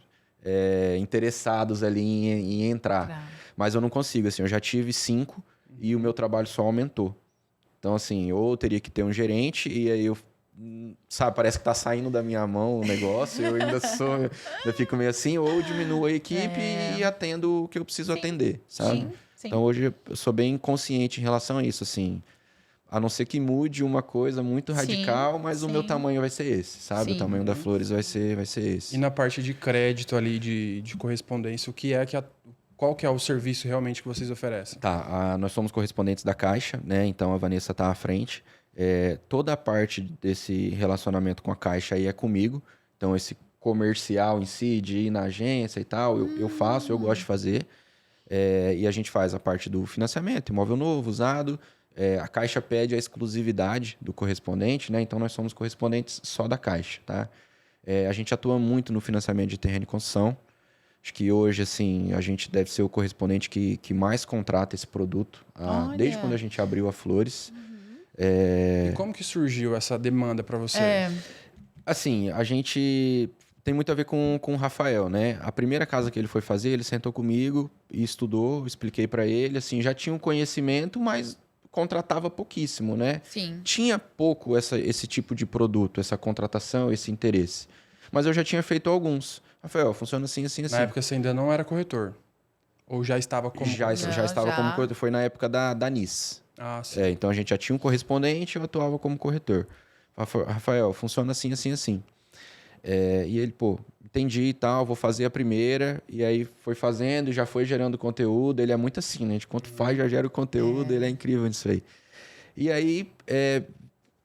interessados ali em entrar. Claro. Mas eu não consigo, assim, eu já tive 5 e o meu trabalho só aumentou. Então, assim, ou eu teria que ter um gerente e aí sabe, parece que tá saindo da minha mão o negócio, eu fico meio assim, ou diminuo a equipe e atendo o que eu preciso atender, sabe? Sim. Então, hoje eu sou bem consciente em relação a isso, assim. A não ser que mude uma coisa muito radical, mas o meu tamanho vai ser esse, sabe? O tamanho da Flores vai ser esse. E na parte de crédito ali, de correspondência, qual que é o serviço realmente que vocês oferecem? Tá, nós somos correspondentes da Caixa, né? Então a Vanessa tá à frente. Toda a parte desse relacionamento com a Caixa aí é comigo. Então esse comercial em si, de ir na agência e tal, eu faço, eu gosto de fazer. E a gente faz a parte do financiamento, imóvel novo, usado. A Caixa pede a exclusividade do correspondente, né? Então nós somos correspondentes só da Caixa, tá? A gente atua muito no financiamento de terreno e construção. Acho que hoje, assim, a gente deve ser o correspondente que mais contrata esse produto, desde quando a gente abriu a Flores. E como que surgiu essa demanda para você? Assim, a gente tem muito a ver com o Rafael, né? A primeira casa que ele foi fazer, ele sentou comigo e estudou, expliquei para ele, assim, já tinha um conhecimento, mas contratava pouquíssimo, né? Sim. Tinha pouco esse tipo de produto, essa contratação, esse interesse. Mas eu já tinha feito alguns. Rafael, funciona assim, assim, assim. Na época você ainda não era corretor? Ou já estava como corretor? Já estava como corretor. Foi na época da NIS. Ah, sim. Então a gente já tinha um correspondente e eu atuava como corretor. Rafael, funciona assim, assim, assim. E ele, entendi e tal, vou fazer a primeira. E aí foi fazendo, já foi gerando conteúdo. Ele é muito assim, né? Enquanto faz, já gera o conteúdo. Ele é incrível nisso aí. E aí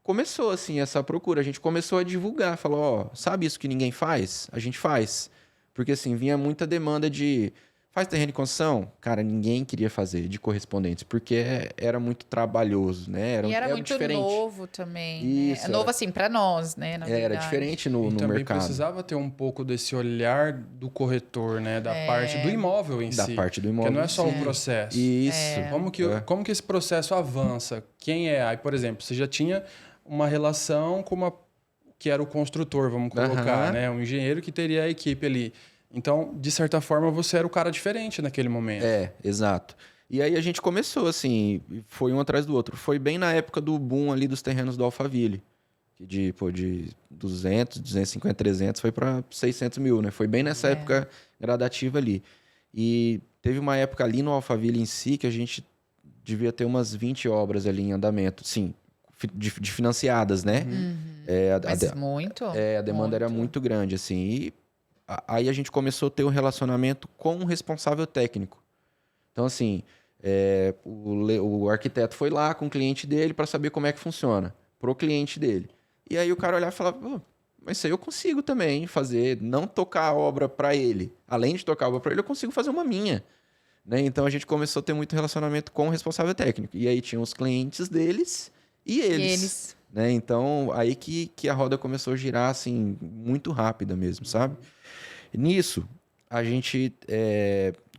começou, assim, essa procura. A gente começou a divulgar. Falou, sabe isso que ninguém faz? A gente faz. Porque, assim, vinha muita demanda de... Faz terreno de construção? Cara, ninguém queria fazer de correspondentes, porque era muito trabalhoso, né? Era muito diferente. Novo também. Isso, né? Novo, assim, para nós, né? Era diferente no mercado. Também precisava ter um pouco desse olhar do corretor, né? Da parte do imóvel em si. Da parte do imóvel. Porque não é só o processo. Isso. Como que esse processo avança? Quem é? Aí, por exemplo, você já tinha uma relação com que era o construtor, vamos colocar, né? Um engenheiro que teria a equipe ali. Então, de certa forma, você era o cara diferente naquele momento. Exato. E aí a gente começou, assim, foi um atrás do outro. Foi bem na época do boom ali dos terrenos do Alphaville. De 200, 250, 300, foi para 600 mil, né? Foi bem nessa época gradativa ali. E teve uma época ali no Alphaville em si que a gente devia ter umas 20 obras ali em andamento. Sim, de financiadas, né? Mas muito. A demanda era muito grande, assim. E aí a gente começou a ter um relacionamento com um responsável técnico. Então, assim, o arquiteto foi lá com o cliente dele para saber como é que funciona, pro cliente dele. E aí o cara olhava e falava, mas isso aí eu consigo também fazer, não tocar a obra para ele. Além de tocar a obra para ele, eu consigo fazer uma minha. Né? Então, a gente começou a ter muito relacionamento com o responsável técnico. E aí tinha os clientes deles e eles. Né? Então, aí que a roda começou a girar, assim, muito rápida mesmo, sabe? Nisso, a gente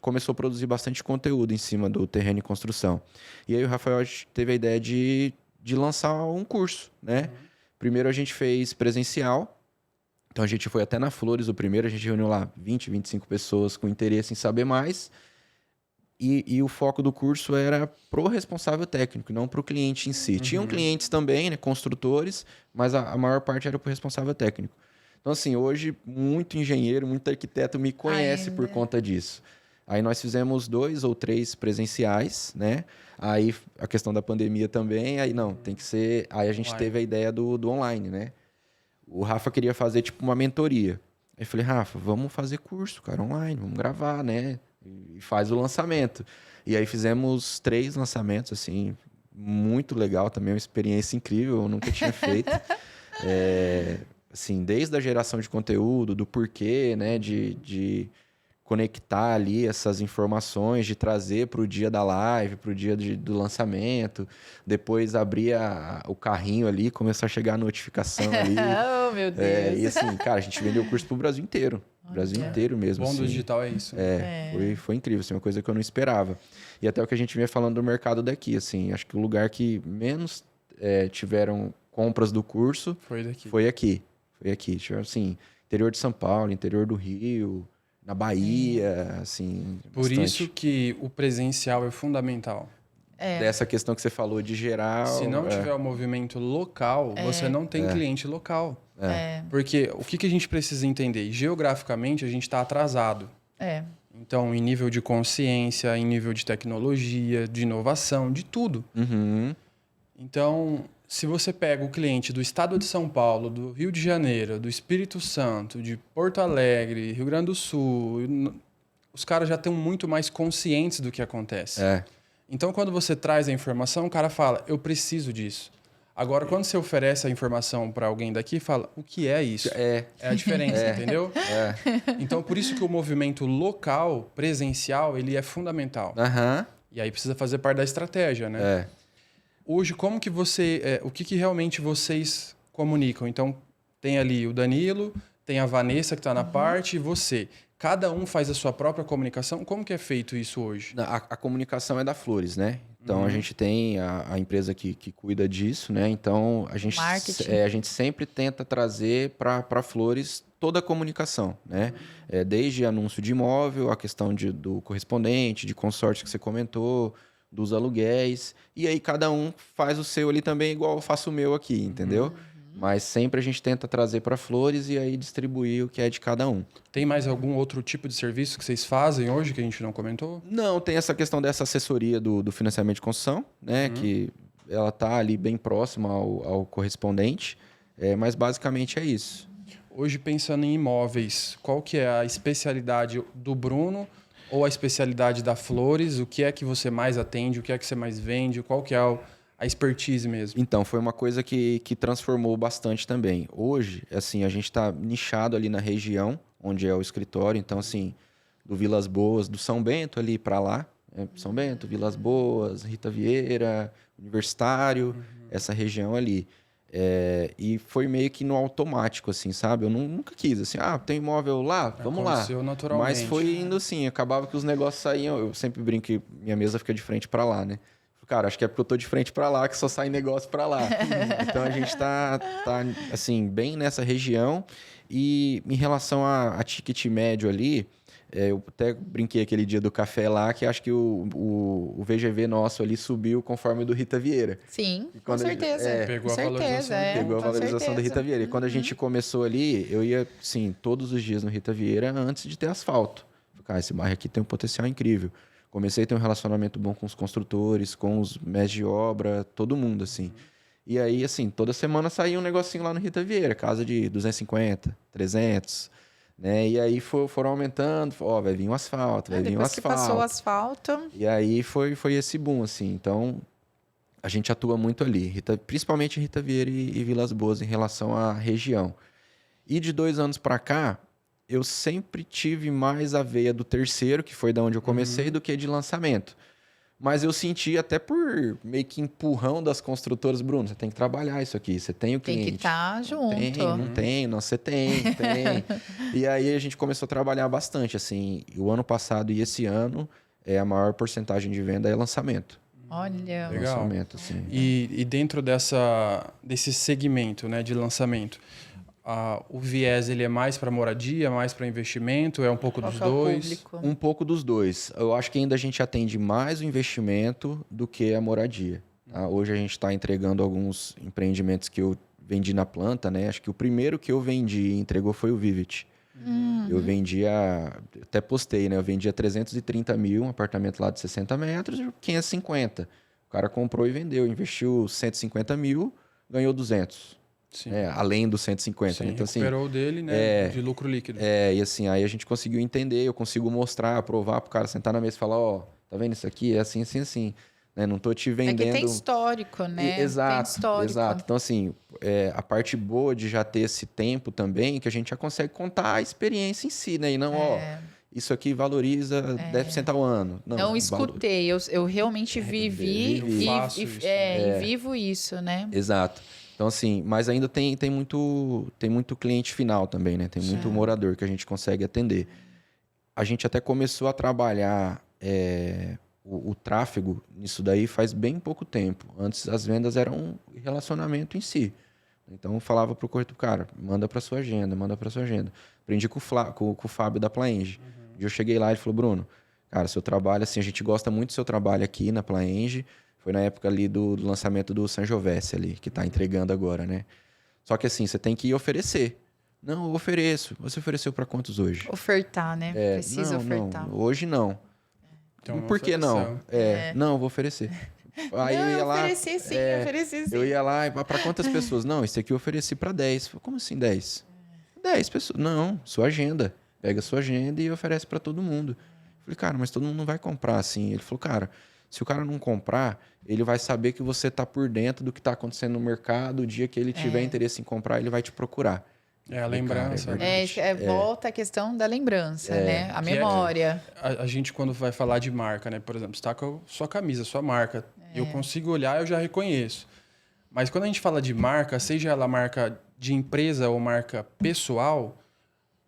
começou a produzir bastante conteúdo em cima do terreno e construção. E aí o Rafael teve a ideia de lançar um curso, né? Primeiro a gente fez presencial. Então a gente foi até na Flores, o primeiro, a gente reuniu lá 20, 25 pessoas com interesse em saber mais. E o foco do curso era pro responsável técnico, não pro cliente em si. Tinham clientes também, né, construtores, mas a maior parte era pro responsável técnico. Então, assim, hoje, muito engenheiro, muito arquiteto me conhece por conta disso. Aí nós fizemos 2 ou 3 presenciais, né? Aí a questão da pandemia também, aí não, tem que ser... Aí a gente Online. teve a ideia do online, né? O Rafa queria fazer, tipo, uma mentoria. Aí eu falei, Rafa, vamos fazer curso, cara, online, vamos gravar, né? E faz o lançamento. E aí fizemos 3 lançamentos, assim, muito legal também, uma experiência incrível, eu nunca tinha feito. Assim, desde a geração de conteúdo, do porquê, né, de conectar ali essas informações, de trazer para o dia da live, para o dia do lançamento, depois abrir o carrinho ali, começar a chegar a notificação ali. Oh, meu Deus. E assim, cara, a gente vendeu o curso pro Brasil inteiro. Brasil inteiro mesmo. O bom assim. do digital é isso. Foi incrível, assim, uma coisa que eu não esperava. E até o que a gente vinha falando do mercado daqui, assim, acho que o lugar que menos tiveram compras do curso Foi daqui. foi aqui. Tiveram, assim, interior de São Paulo, interior do Rio, na Bahia, assim. Por bastante. isso que o presencial é fundamental. Dessa questão que você falou de geral. Se não tiver o movimento local, você não tem cliente local. Porque o que a gente precisa entender? Geograficamente, a gente está atrasado. Então, em nível de consciência, em nível de tecnologia, de inovação, de tudo. Uhum. Então, se você pega o cliente do estado de São Paulo, do Rio de Janeiro, do Espírito Santo, de Porto Alegre, Rio Grande do Sul, os caras já estão muito mais conscientes do que acontece. Então, quando você traz a informação, o cara fala, eu preciso disso. Agora, quando você oferece a informação para alguém daqui, fala, o que é isso? É a diferença, entendeu? Então, por isso que o movimento local, presencial, ele é fundamental. E aí precisa fazer parte da estratégia, né? Hoje, como que você... o que realmente vocês comunicam? Então, tem ali o Danilo, tem a Vanessa que está na parte e você. Cada um faz a sua própria comunicação. Como que é feito isso hoje? A comunicação é da Flores, né? Então, a gente tem a empresa que cuida disso, né? Então, a gente sempre tenta trazer para Flores toda a comunicação, né? Desde anúncio de imóvel, a questão do correspondente, de consórcio que você comentou, dos aluguéis. E aí, cada um faz o seu ali também, igual eu faço o meu aqui, entendeu? Mas sempre a gente tenta trazer para Flores e aí distribuir o que é de cada um. Tem mais algum outro tipo de serviço que vocês fazem hoje que a gente não comentou? Não, tem essa questão dessa assessoria do financiamento de construção, né? Que ela está ali bem próxima ao correspondente, mas basicamente é isso. Hoje, pensando em imóveis, qual que é a especialidade do Bruno ou a especialidade da Flores? O que é que você mais atende? O que é que você mais vende? Qual que é a expertise mesmo? Então, foi uma coisa que transformou bastante também. Hoje, assim, a gente está nichado ali na região, onde é o escritório. Então, assim, do Vilas Boas, do São Bento ali para lá. São Bento, Vilas Boas, Rita Vieira, Universitário, essa região ali. E foi meio que no automático, assim, sabe? Eu nunca quis, assim, tem imóvel lá, vamos lá. Aconteceu naturalmente. Mas foi indo assim, acabava que os negócios saíam. Eu sempre brinco que minha mesa fica de frente para lá, né? Cara, acho que é porque eu tô de frente para lá que só sai negócio para lá. Então a gente tá assim, bem nessa região. E em relação a ticket médio ali, eu até brinquei aquele dia do café lá, que acho que o VGV nosso ali subiu conforme o do Rita Vieira. Sim, com certeza. Pegou a valorização. Pegou a valorização do Rita Vieira. E quando a gente começou ali, eu ia, sim, todos os dias no Rita Vieira antes de ter asfalto. Cara, esse bairro aqui tem um potencial incrível. Comecei a ter um relacionamento bom com os construtores, com os mestres de obra, todo mundo, assim. E aí, assim, toda semana saía um negocinho lá no Rita Vieira, casa de 250, 300, né? E aí foram aumentando, vai vir um asfalto, vai vir um asfalto. Depois que passou o asfalto... E aí foi esse boom, assim. Então, a gente atua muito ali, principalmente em Rita Vieira e Vilas Boas, em relação à região. E de 2 anos para cá, eu sempre tive mais a veia do terceiro, que foi da onde eu comecei, do que de lançamento. Mas eu senti até por meio que empurrão das construtoras, Bruno, você tem que trabalhar isso aqui, você tem o cliente. Tem que estar junto. Você tem. E aí a gente começou a trabalhar bastante, assim. O ano passado e esse ano, a maior porcentagem de venda é lançamento. Olha. Legal. Lançamento, assim. E dentro desse segmento, né, de lançamento, o viés ele é mais para moradia, mais para investimento, é um pouco dos dois? Um pouco dos dois. Eu acho que ainda a gente atende mais o investimento do que a moradia. Tá? Hoje a gente está entregando alguns empreendimentos que eu vendi na planta, né? Acho que o primeiro que eu vendi e entregou foi o Vivid. Eu vendia, até postei, né? Eu vendia 330 mil, um apartamento lá de 60 metros, 550. O cara comprou e vendeu, investiu 150 mil, ganhou 200. Além dos 150. Sim, então, recuperou assim, dele, né? De lucro líquido. E assim, aí a gente conseguiu entender, eu consigo mostrar, provar pro cara sentar na mesa e falar, ó, tá vendo isso aqui? É assim, assim, assim. Né? Não tô te vendendo... É que tem histórico, né? Exato, tem histórico. exato. Então, assim, a parte boa de já ter esse tempo também, que a gente já consegue contar a experiência em si, né? E não, isso aqui valoriza 10% ao ano. Não escutei, eu realmente vivi e vivo isso, né? Exato. Então, assim, mas ainda tem muito cliente final também, né? Tem muito morador que a gente consegue atender. A gente até começou a trabalhar o tráfego nisso daí faz bem pouco tempo. Antes, as vendas eram um relacionamento em si. Então, eu falava pro corretor, cara, manda para sua agenda, manda para sua agenda. Aprendi com o Fábio da Plaenge. Eu cheguei lá e ele falou, Bruno, cara, seu trabalho, assim, a gente gosta muito do seu trabalho aqui na Plaenge. Foi na época ali do lançamento do Sangiovese ali, que tá entregando agora, né? Só que assim, você tem que oferecer. Não, eu ofereço. Você ofereceu para quantos hoje? Ofertar, né? Precisa ofertar. Não, hoje não. Então, por que não? Não, eu vou oferecer. Aí não, eu ia lá. Ofereci sim. Eu ia lá, para quantas pessoas? Não, esse aqui eu ofereci para 10. Falei, como assim 10? 10 pessoas. Não, sua agenda. Pega sua agenda e oferece para todo mundo. Falei, cara, mas todo mundo não vai comprar assim. Ele falou, cara, se o cara não comprar, ele vai saber que você está por dentro do que está acontecendo no mercado. O dia que ele tiver interesse em comprar, ele vai te procurar. A lembrança. Volta a questão da lembrança, né? A memória. A gente, quando vai falar de marca, né? Por exemplo, você está com a sua camisa, sua marca. Eu consigo olhar, eu já reconheço. Mas quando a gente fala de marca, seja ela marca de empresa ou marca pessoal,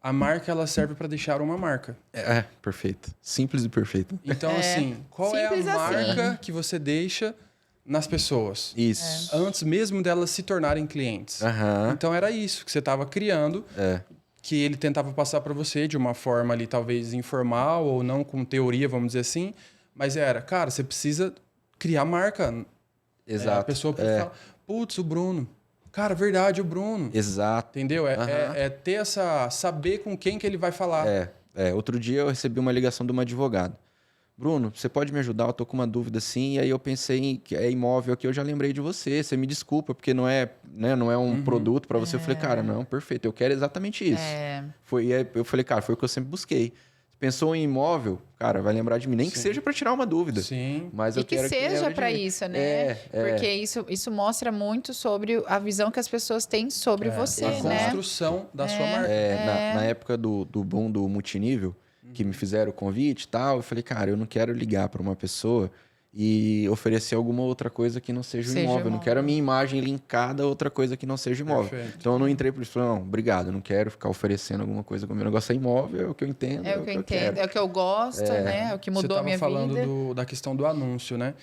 a marca ela serve para deixar uma marca. Perfeito. Simples e perfeito. Então, assim, qual é a marca que você deixa nas pessoas? Isso. Antes mesmo delas se tornarem clientes. Então, era isso que você estava criando, que ele tentava passar para você de uma forma ali, talvez informal ou não com teoria, vamos dizer assim. Mas era, você precisa criar marca. Exato. A pessoa fala, putz, o Bruno. Cara, verdade, o Bruno. Exato. Entendeu? Ter saber com quem que ele vai falar. Outro dia eu recebi uma ligação de uma advogada. Bruno, você pode me ajudar? Eu tô com uma dúvida assim. E aí eu pensei em que é imóvel aqui, eu já lembrei de você. Você me desculpa, porque não é um produto para você. Eu falei, cara, não, perfeito. Eu quero exatamente isso. E aí eu falei, cara, foi o que eu sempre busquei. Pensou em imóvel, cara, vai lembrar de mim. Nem que seja para tirar uma dúvida. Sim. Mas eu quero que seja para isso, né? Porque isso mostra muito sobre a visão que as pessoas têm sobre você, né? A construção da sua marca. Na época do boom do multinível, que me fizeram o convite e tal, eu falei, cara, eu não quero ligar para uma pessoa e oferecer alguma outra coisa que não seja o imóvel. Eu não quero a minha imagem linkada a outra coisa que não seja imóvel. Perfeito. Então eu não entrei por isso. Falei, não, obrigado, eu não quero ficar oferecendo alguma coisa. O meu negócio é imóvel, é o que eu entendo. É o que eu entendo, é o que eu gosto, né? É o que mudou a minha vida. Você estava falando da questão do anúncio, né?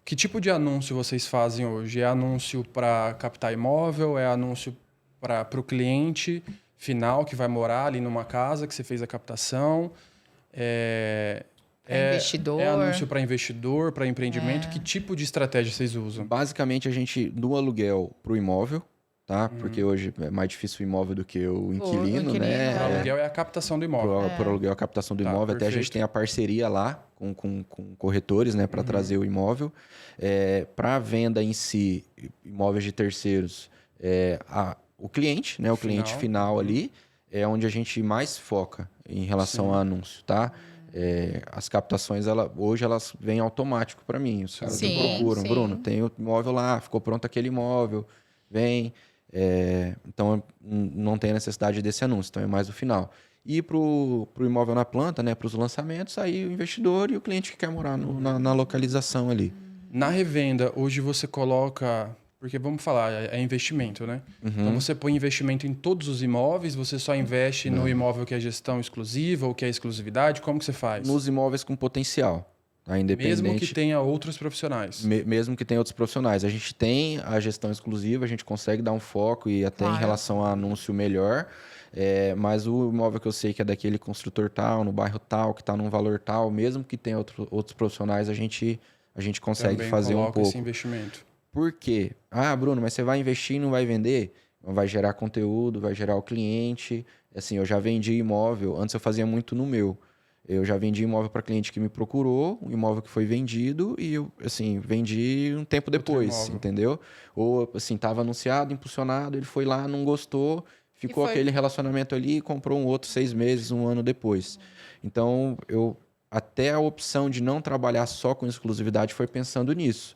Que tipo de anúncio vocês fazem hoje? É anúncio para captar imóvel? É anúncio para o cliente final que vai morar ali numa casa que você fez a captação? Investidor. É anúncio para investidor, para empreendimento? Que tipo de estratégia vocês usam? Basicamente, a gente, do aluguel para o imóvel, tá? Porque hoje é mais difícil o imóvel do que o inquilino, né? O aluguel é a captação do imóvel. Por aluguel é a captação do imóvel. Até a gente tem a parceria lá com corretores, né? Para trazer o imóvel. Para a venda em si, imóveis de terceiros, o cliente, né? O cliente final ali, é onde a gente mais foca em relação a anúncio, tá? As captações, hoje elas vêm automático para mim. Os caras me procuram. Bruno, tem o imóvel lá, ficou pronto aquele imóvel, vem. Então, não tem a necessidade desse anúncio. Então, é mais o final. E para o imóvel na planta, né, para os lançamentos, aí o investidor e o cliente que quer morar na localização ali. Na revenda, hoje você coloca... Porque, vamos falar, é investimento, né? Então, você põe investimento em todos os imóveis? Você só investe no imóvel que é gestão exclusiva ou que é exclusividade? Como que você faz? Nos imóveis com potencial. Tá? Independente... Mesmo que tenha outros profissionais? Mesmo que tenha outros profissionais. A gente tem a gestão exclusiva, a gente consegue dar um foco e até em relação a anúncio melhor. Mas o imóvel que eu sei que é daquele construtor tal, no bairro tal, que está num valor tal, mesmo que tenha outros profissionais, a gente consegue também fazer um pouco. Esse investimento. Por quê? Bruno, mas você vai investir e não vai vender? vai gerar conteúdo, vai gerar o cliente. Assim, eu já vendi imóvel, antes eu fazia muito no meu. Eu já vendi imóvel para cliente que me procurou, um imóvel que foi vendido e eu, assim, vendi um tempo depois, entendeu? Ou, assim, estava anunciado, impulsionado, ele foi lá, não gostou, ficou aquele relacionamento ali e comprou um outro 6 meses, um ano depois. Então, até a opção de não trabalhar só com exclusividade foi pensando nisso.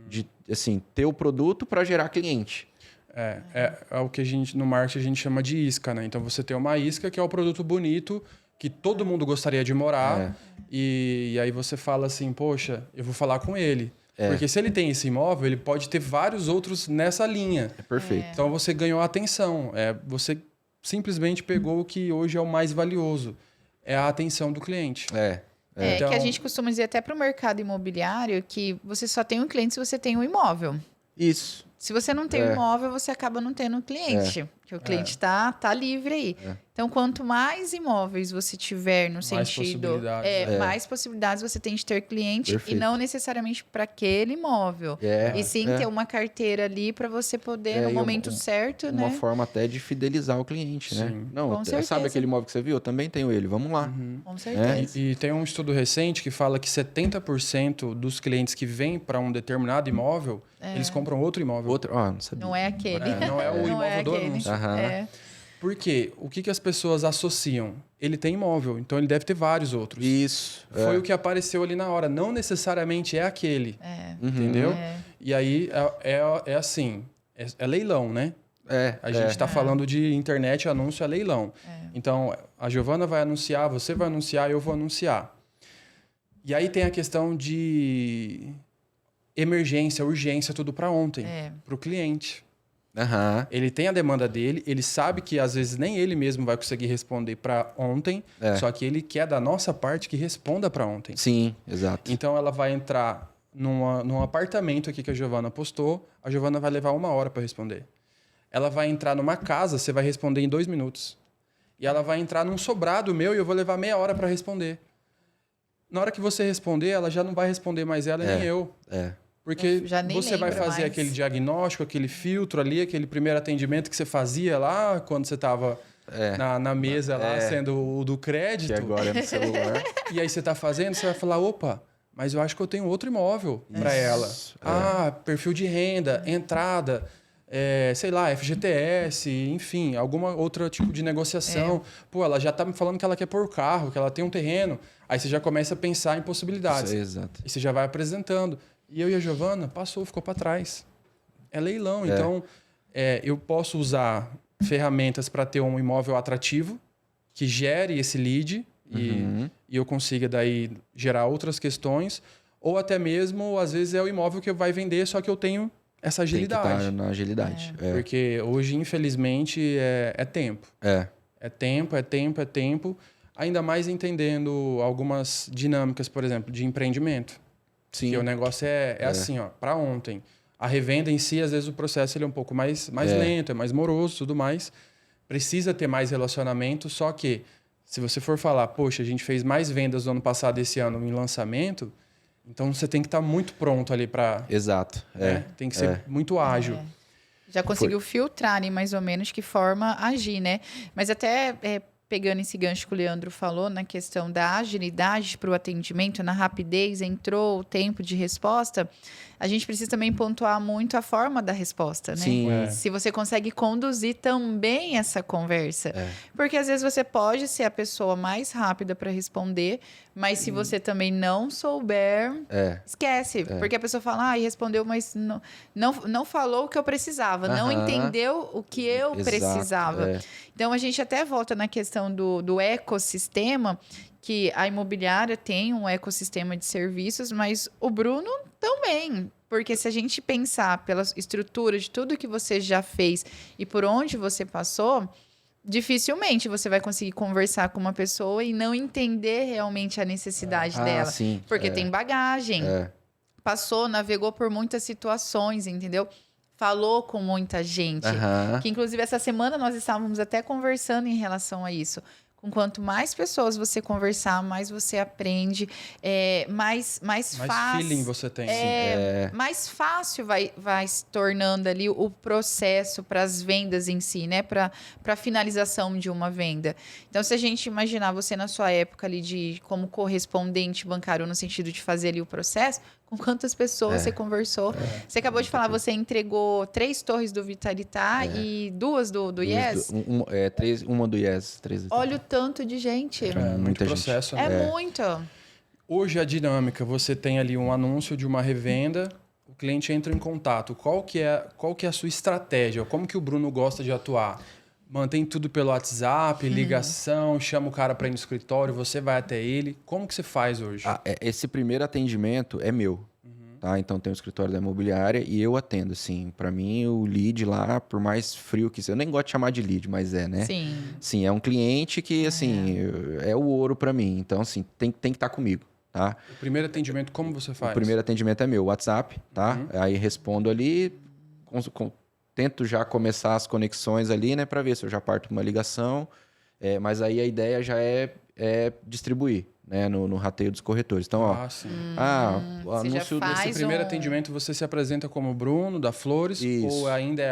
De, assim, ter o produto para gerar cliente. É o que no marketing a gente chama de isca, né? Então, você tem uma isca que é o produto bonito, que todo mundo gostaria de morar, e aí você fala assim, poxa, eu vou falar com ele. Porque se ele tem esse imóvel, ele pode ter vários outros nessa linha. Perfeito. Então você ganhou a atenção. Você simplesmente pegou o que hoje é o mais valioso. É a atenção do cliente. Então, que a gente costuma dizer até para o mercado imobiliário que você só tem um cliente se você tem um imóvel. Isso. Se você não tem um imóvel, você acaba não tendo um cliente. Porque o cliente tá livre aí. Então, quanto mais imóveis você tiver no sentido... mais possibilidades você tem de ter cliente. Perfeito. E não necessariamente para aquele imóvel. E sim ter uma carteira ali para você poder, no momento certo, uma forma até de fidelizar o cliente, né? Não, sabe aquele imóvel que você viu? Eu também tenho ele. Vamos lá. Com certeza. E tem um estudo recente que fala que 70% dos clientes que vêm para um determinado imóvel, eles compram outro imóvel. Não sabia. Não é aquele. Não é o imóvel do anúncio. Por quê? O que as pessoas associam? Ele tem imóvel, então ele deve ter vários outros. Isso. Foi o que apareceu ali na hora. Não necessariamente é aquele. Entendeu? E aí é assim, é leilão, né? A gente está falando de internet, anúncio é leilão. Então, a Giovana vai anunciar, você vai anunciar, eu vou anunciar. E aí tem a questão de emergência, urgência, tudo para ontem, para o cliente. Ele tem a demanda dele, ele sabe que às vezes nem ele mesmo vai conseguir responder para ontem, só que ele quer da nossa parte que responda para ontem. Sim, exato. Então ela vai entrar num apartamento aqui que a Giovana postou, a Giovana vai levar 1 hora para responder. Ela vai entrar numa casa, você vai responder em 2 minutos. E ela vai entrar num sobrado meu e eu vou levar meia hora para responder. Na hora que você responder, ela já não vai responder mais ela nem eu. Porque você vai fazer aquele diagnóstico, aquele filtro ali, aquele primeiro atendimento que você fazia lá, quando você estava na mesa lá, sendo o do crédito. Que agora é no celular. E aí você está fazendo, você vai falar, opa, mas eu acho que eu tenho outro imóvel para ela. Perfil de renda, entrada, sei lá, FGTS, enfim, alguma outra tipo de negociação. Pô, ela já está me falando que ela quer pôr carro, que ela tem um terreno. Aí você já começa a pensar em possibilidades. Exato. E você já vai apresentando. E eu e a Giovana, ficou para trás. É leilão. Então, eu posso usar ferramentas para ter um imóvel atrativo, que gere esse lead e eu consiga daí gerar outras questões. Ou até mesmo, às vezes, é o imóvel que vai vender, só que eu tenho essa agilidade. Tem que estar na agilidade. Porque hoje, infelizmente, é tempo. É tempo. Ainda mais entendendo algumas dinâmicas, por exemplo, de empreendimento. Sim. Que o negócio é assim, para ontem. A revenda em si, às vezes o processo ele é um pouco mais lento, é mais moroso, tudo mais. Precisa ter mais relacionamento, só que se você for falar, poxa, a gente fez mais vendas no ano passado esse ano em lançamento, então você tem que estar muito pronto ali para... Exato. Tem que ser muito ágil. Já conseguiu filtrar ali mais ou menos que forma agir, né? Mas até... pegando esse gancho que o Leandro falou, na questão da agilidade para o atendimento, na rapidez, entrou o tempo de resposta, a gente precisa também pontuar muito a forma da resposta, né? Sim. Se você consegue conduzir também essa conversa. Porque às vezes você pode ser a pessoa mais rápida para responder, mas se você também não souber, esquece. Porque a pessoa fala, respondeu, mas não falou o que eu precisava, não entendeu o que eu precisava. Então, a gente até volta na questão do ecossistema, que a imobiliária tem um ecossistema de serviços, mas o Bruno também. Porque se a gente pensar pela estrutura de tudo que você já fez e por onde você passou, dificilmente você vai conseguir conversar com uma pessoa e não entender realmente a necessidade dela. Sim, porque tem bagagem. Passou, navegou por muitas situações, entendeu? Falou com muita gente. Que, inclusive, essa semana nós estávamos até conversando em relação a isso. Com com quanto mais pessoas você conversar, mais você aprende, mais fácil. feeling você tem. Mais fácil vai se tornando ali o processo para as vendas em si, né? Para a finalização de uma venda. Então, se a gente imaginar você na sua época ali de como correspondente bancário, no sentido de fazer ali o processo, com quantas pessoas você conversou? Você acabou de falar, você entregou 3 torres do Vitalitar e 2 do Yes? Uma do Yes. 3 Olha o tanto de gente. Muito processo. Né? Muito. Hoje a dinâmica, você tem ali um anúncio de uma revenda, o cliente entra em contato. Qual que é a sua estratégia? Como que o Bruno gosta de atuar? Mantém tudo pelo WhatsApp, ligação, chama o cara para ir no escritório, você vai até ele. Como que você faz hoje? Esse primeiro atendimento é meu. Tá? Então tem o escritório da imobiliária e eu atendo. Assim, para mim, o lead lá, por mais frio que seja, eu nem gosto de chamar de lead, mas né? Sim. Sim, é um cliente que, assim, é o ouro para mim. Então, assim, tem que estar comigo. Tá? O primeiro atendimento, como você faz? O primeiro atendimento é meu, WhatsApp, tá? Aí respondo ali, tento já começar as conexões ali, né? Para ver se eu já parto uma ligação. Mas aí a ideia já é distribuir, né? No rateio dos corretores. Então, o anúncio desse primeiro atendimento, você se apresenta como Bruno, da Flores? Isso. Ou ainda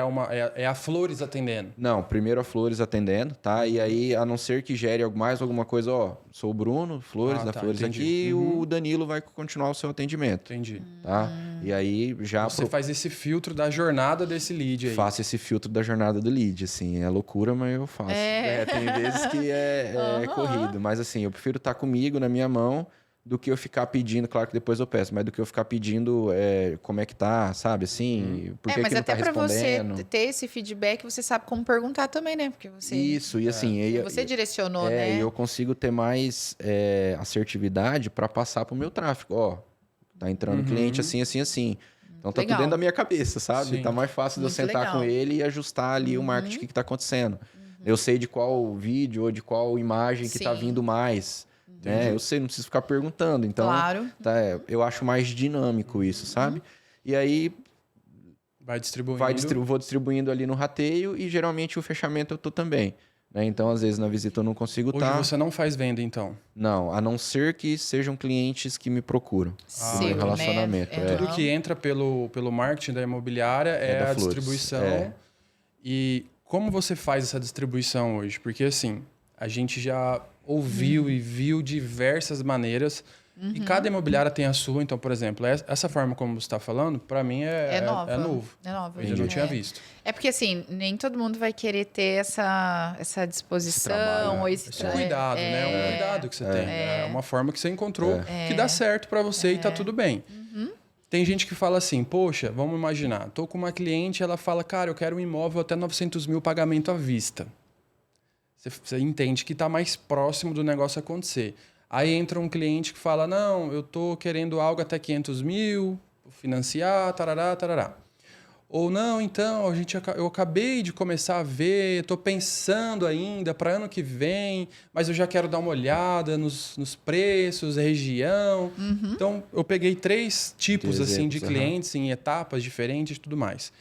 é a Flores atendendo? Não, primeiro a Flores atendendo, tá? E aí, a não ser que gere mais alguma coisa, sou o Bruno, Flores, da Flores entendi. aqui, e o Danilo vai continuar o seu atendimento. Entendi. Tá? E aí, já... Você faz esse filtro da jornada desse lead aí. Faço esse filtro da jornada do lead, assim. É loucura, mas eu faço. Tem vezes que é corrido. Mas, assim, eu prefiro estar comigo, na minha mão, do que eu ficar pedindo. Claro que depois eu peço, mas do que eu ficar pedindo como é que tá, sabe? Assim, por que mas não até tá para respondendo? você ter esse feedback, você sabe como perguntar também, né? Porque você... Isso, e assim... você direcionou, né? E eu consigo ter mais assertividade para passar pro meu tráfego. Ó, tá entrando cliente assim, assim, assim. Então tá tudo dentro da minha cabeça, sabe? Sim. Tá mais fácil de eu sentar com ele e ajustar ali o marketing que tá acontecendo. Eu sei de qual vídeo ou de qual imagem que tá vindo mais. Né? Eu sei, não preciso ficar perguntando. Então, eu acho mais dinâmico isso, sabe? E aí... Vou distribuindo ali no rateio e geralmente o fechamento eu tô também. Né? Então, às vezes, na visita eu não consigo estar. Hoje você não faz venda, então? Não, a não ser que sejam clientes que me procuram. Seu, relacionamento. Né? Tudo que entra pelo marketing da imobiliária é da a Flores. distribuição. E como você faz essa distribuição hoje? Porque, assim, a gente já ouviu e viu diversas maneiras. E cada imobiliária tem a sua. Então, por exemplo, essa forma como você está falando, para mim é novo. É nova. Eu ainda não tinha visto. É porque, assim, nem todo mundo vai querer ter essa disposição ou esse cuidado, né? É um cuidado que você tem. É uma forma que você encontrou que dá certo para você e tá tudo bem. Tem gente que fala assim, poxa, vamos imaginar, tô com uma cliente, ela fala, cara, eu quero um imóvel até 900 mil pagamento à vista. Você entende que tá mais próximo do negócio acontecer. Aí entra um cliente que fala, não, eu tô querendo algo até 500 mil, financiar, tarará, tarará. Ou não, então, eu acabei de começar a ver, estou pensando ainda para ano que vem, mas eu já quero dar uma olhada nos preços, região. Então, eu peguei 3 tipos assim, de clientes em etapas diferentes e tudo mais.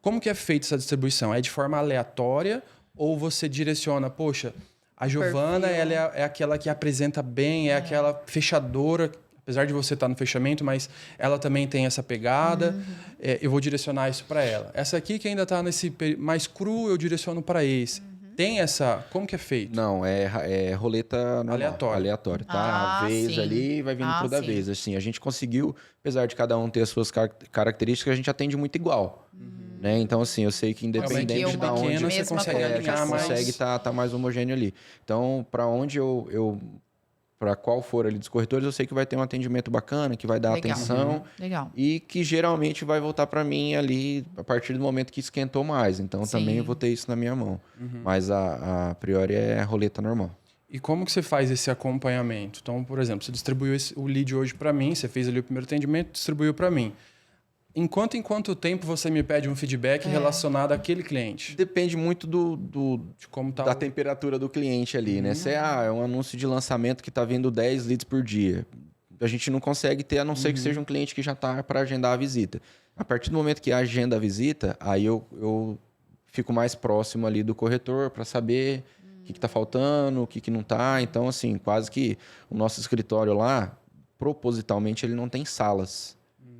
Como que é feita essa distribuição? É de forma aleatória ou você direciona, poxa, a Giovana ela é aquela que apresenta bem, é aquela fechadora, apesar de você estar no fechamento, mas ela também tem essa pegada. Eu vou direcionar isso para ela. Essa aqui que ainda está nesse mais cru, eu direciono para esse. Tem essa... Como que é feito? Não, é roleta aleatória, tá? A vez ali vai vindo toda vez. Assim, a gente conseguiu, apesar de cada um ter as suas características, a gente atende muito igual. Né? Então, assim, eu sei que independente de onde você consegue alinhar mais... consegue estar mais homogêneo ali. Então, para onde para qual for ali dos corretores, eu sei que vai ter um atendimento bacana, que vai dar atenção e que geralmente vai voltar para mim ali a partir do momento que esquentou mais. Então, também eu vou ter isso na minha mão. Mas a priori é a roleta normal. E como que você faz esse acompanhamento? Então, por exemplo, você distribuiu o lead hoje para mim, você fez ali o primeiro atendimento, distribuiu para mim. Em quanto tempo você me pede um feedback relacionado àquele cliente? Depende muito de como tá da temperatura do cliente ali, né? Se é um anúncio de lançamento que está vindo 10 leads por dia, a gente não consegue ter, a não ser que seja um cliente que já está para agendar a visita. A partir do momento que agenda a visita, aí eu fico mais próximo ali do corretor para saber que está faltando, o que não está. Então, assim, quase que o nosso escritório lá, propositalmente, ele não tem salas.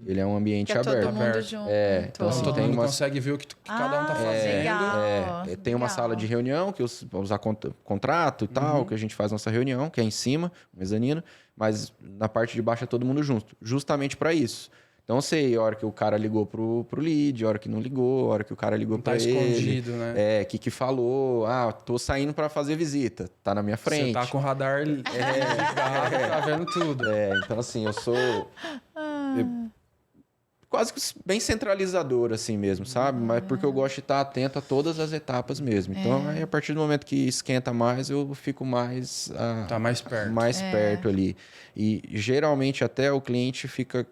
Ele é um ambiente aberto. Todo mundo junto. Então, assim, todo mundo consegue ver o que cada um tá fazendo. Legal. Tem uma sala de reunião, que vamos usar contrato e tal, que a gente faz nossa reunião, que é em cima, mezanino, mas na parte de baixo é todo mundo junto, justamente para isso. Então, eu sei a hora que o cara ligou pro lead, a hora que não ligou, a hora que o cara ligou para ele. Tá escondido, né? O que falou. Tô saindo para fazer visita. Tá na minha frente. Você tá com o radar ligado, tá vendo tudo. Então, assim, eu sou... quase que bem centralizador, assim mesmo, sabe? Mas porque eu gosto de estar atento a todas as etapas mesmo. Então, aí, a partir do momento que esquenta mais, eu fico mais... tá mais perto. Mais perto ali. E, geralmente, até o cliente fica...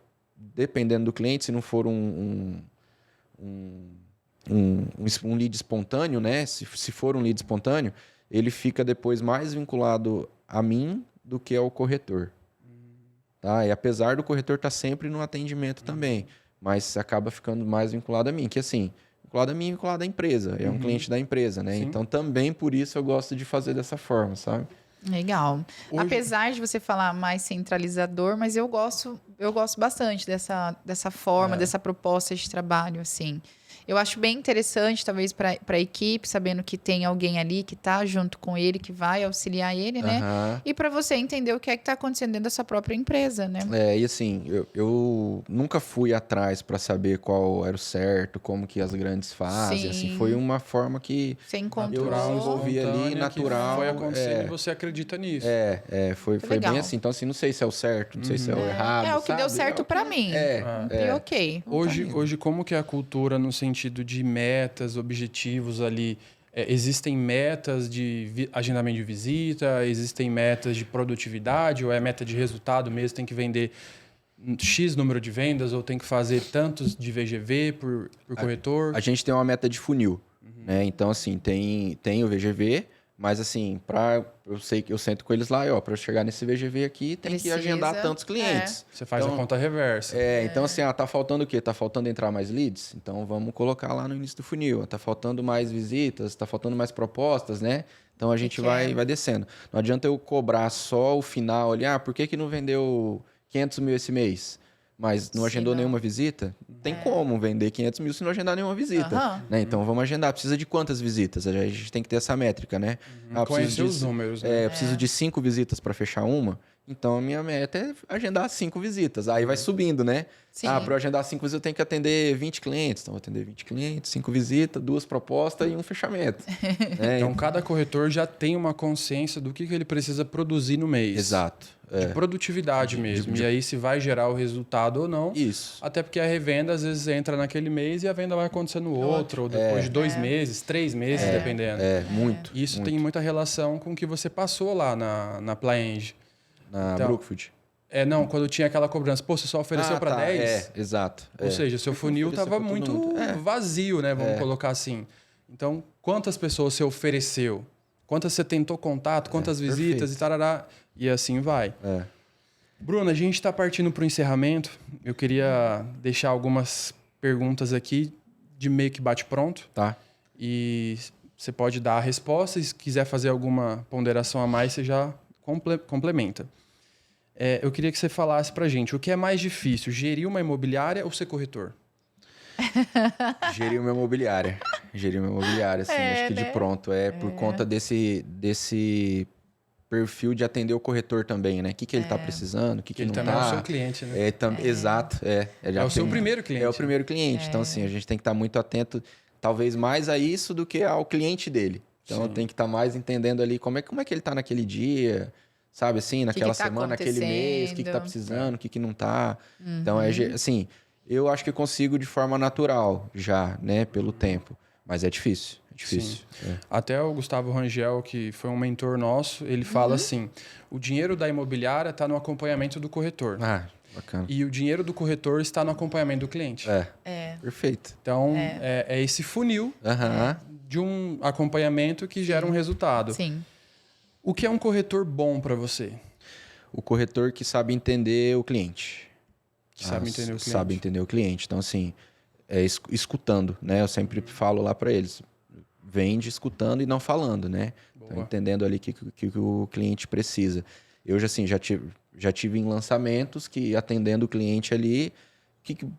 Dependendo do cliente, se não for um lead espontâneo, né? Se for um lead espontâneo, ele fica depois mais vinculado a mim do que ao corretor. Tá? E apesar do corretor estar sempre no atendimento também, mas acaba ficando mais vinculado a mim, que assim, vinculado a mim e vinculado à empresa, é um cliente da empresa, né? Sim. Então também por isso eu gosto de fazer dessa forma, sabe? Legal. Hoje... Apesar de você falar mais centralizador, mas eu gosto bastante dessa forma, dessa proposta de trabalho, assim. Eu acho bem interessante, talvez, para a equipe, sabendo que tem alguém ali que está junto com ele, que vai auxiliar ele, né? E para você entender o que é que está acontecendo dentro da sua própria empresa, né? E assim, eu nunca fui atrás para saber qual era o certo, como que as grandes fazem. Sim. Assim, foi uma forma que você encontrou. eu desenvolvi ali, natural. Foi acontecendo e você acredita nisso. Foi bem assim. Então, assim, não sei se é o certo, não sei se é o errado. É o que deu certo para mim. E ok. Hoje, como que é a cultura no sentido de metas, objetivos ali? Existem metas de agendamento de visita? Existem metas de produtividade? Ou é meta de resultado mesmo? Tem que vender X número de vendas? Ou tem que fazer tantos de VGV por corretor? A gente tem uma meta de funil. Né? Então, assim, tem o VGV, mas assim, eu sei que eu sento com eles lá e, para eu chegar nesse VGV aqui, tem que agendar tantos clientes. Você faz a conta reversa. Então assim, tá faltando o quê? Tá faltando entrar mais leads? Então vamos colocar lá no início do funil. Tá faltando mais visitas, tá faltando mais propostas, né? Então a gente vai descendo. Não adianta eu cobrar só o final ali, por que não vendeu 500 mil esse mês? Mas não agendou nenhuma visita? Não tem como vender 500 mil se não agendar nenhuma visita. Né? Então, vamos agendar. Precisa de quantas visitas? A gente tem que ter essa métrica, né? Conhecer os números. Né? Eu preciso de 5 visitas para fechar uma. Então, a minha meta é agendar 5 visitas. Aí vai subindo, né? Para eu agendar 5 visitas, eu tenho que atender 20 clientes. Então, vou atender 20 clientes, 5 visitas, 2 propostas e um fechamento. Então, cada corretor já tem uma consciência do que ele precisa produzir no mês. Exato. De produtividade mesmo. E aí, se vai gerar o resultado ou não. Isso. Até porque a revenda, às vezes, entra naquele mês e a venda vai acontecer no outro. Ou depois de 2 meses, 3 meses, dependendo. Muito. Isso muito. tem muita relação com o que você passou lá na Plaenge. Na Brookfield. Não, quando tinha aquela cobrança. Pô, você só ofereceu para 10? Exato. Ou seja, seu funil estava muito vazio, né? Vamos colocar assim. Então, quantas pessoas você ofereceu? Quantas você tentou contato? Quantas visitas? Perfeito. E tarará. E assim vai. Bruno, a gente está partindo para o encerramento. Eu queria deixar algumas perguntas aqui de meio que bate-pronto. Tá. E você pode dar a resposta. E se quiser fazer alguma ponderação a mais, você já complementa. Eu queria que você falasse para a gente o que é mais difícil, gerir uma imobiliária ou ser corretor? Gerir uma imobiliária. Assim, acho que de pronto. Por conta desse perfil de atender o corretor também, né? O que ele está precisando, o que não está. Ele também é o seu cliente, né? Exato. É o seu primeiro cliente. É o primeiro cliente. Então, assim, a gente tem que estar muito atento, talvez mais a isso do que ao cliente dele. Então, tem que estar mais entendendo ali como é que ele está naquele dia, sabe? Assim, naquela semana, naquele mês, o que está precisando, o que não está. Então, assim, eu acho que consigo de forma natural já, né? Pelo tempo. Mas é difícil. Até o Gustavo Rangel, que foi um mentor nosso, ele fala assim, o dinheiro da imobiliária está no acompanhamento do corretor. Bacana. E o dinheiro do corretor está no acompanhamento do cliente. Perfeito. Então, é esse funil de um acompanhamento que gera um resultado. Sim. O que é um corretor bom para você? O corretor que sabe entender o cliente. Sabe entender o cliente. Então, assim, escutando, né? Eu sempre falo lá para eles. vende escutando e não falando, né? Então, entendendo ali o que o cliente precisa. Eu já tive em lançamentos que, atendendo o cliente ali,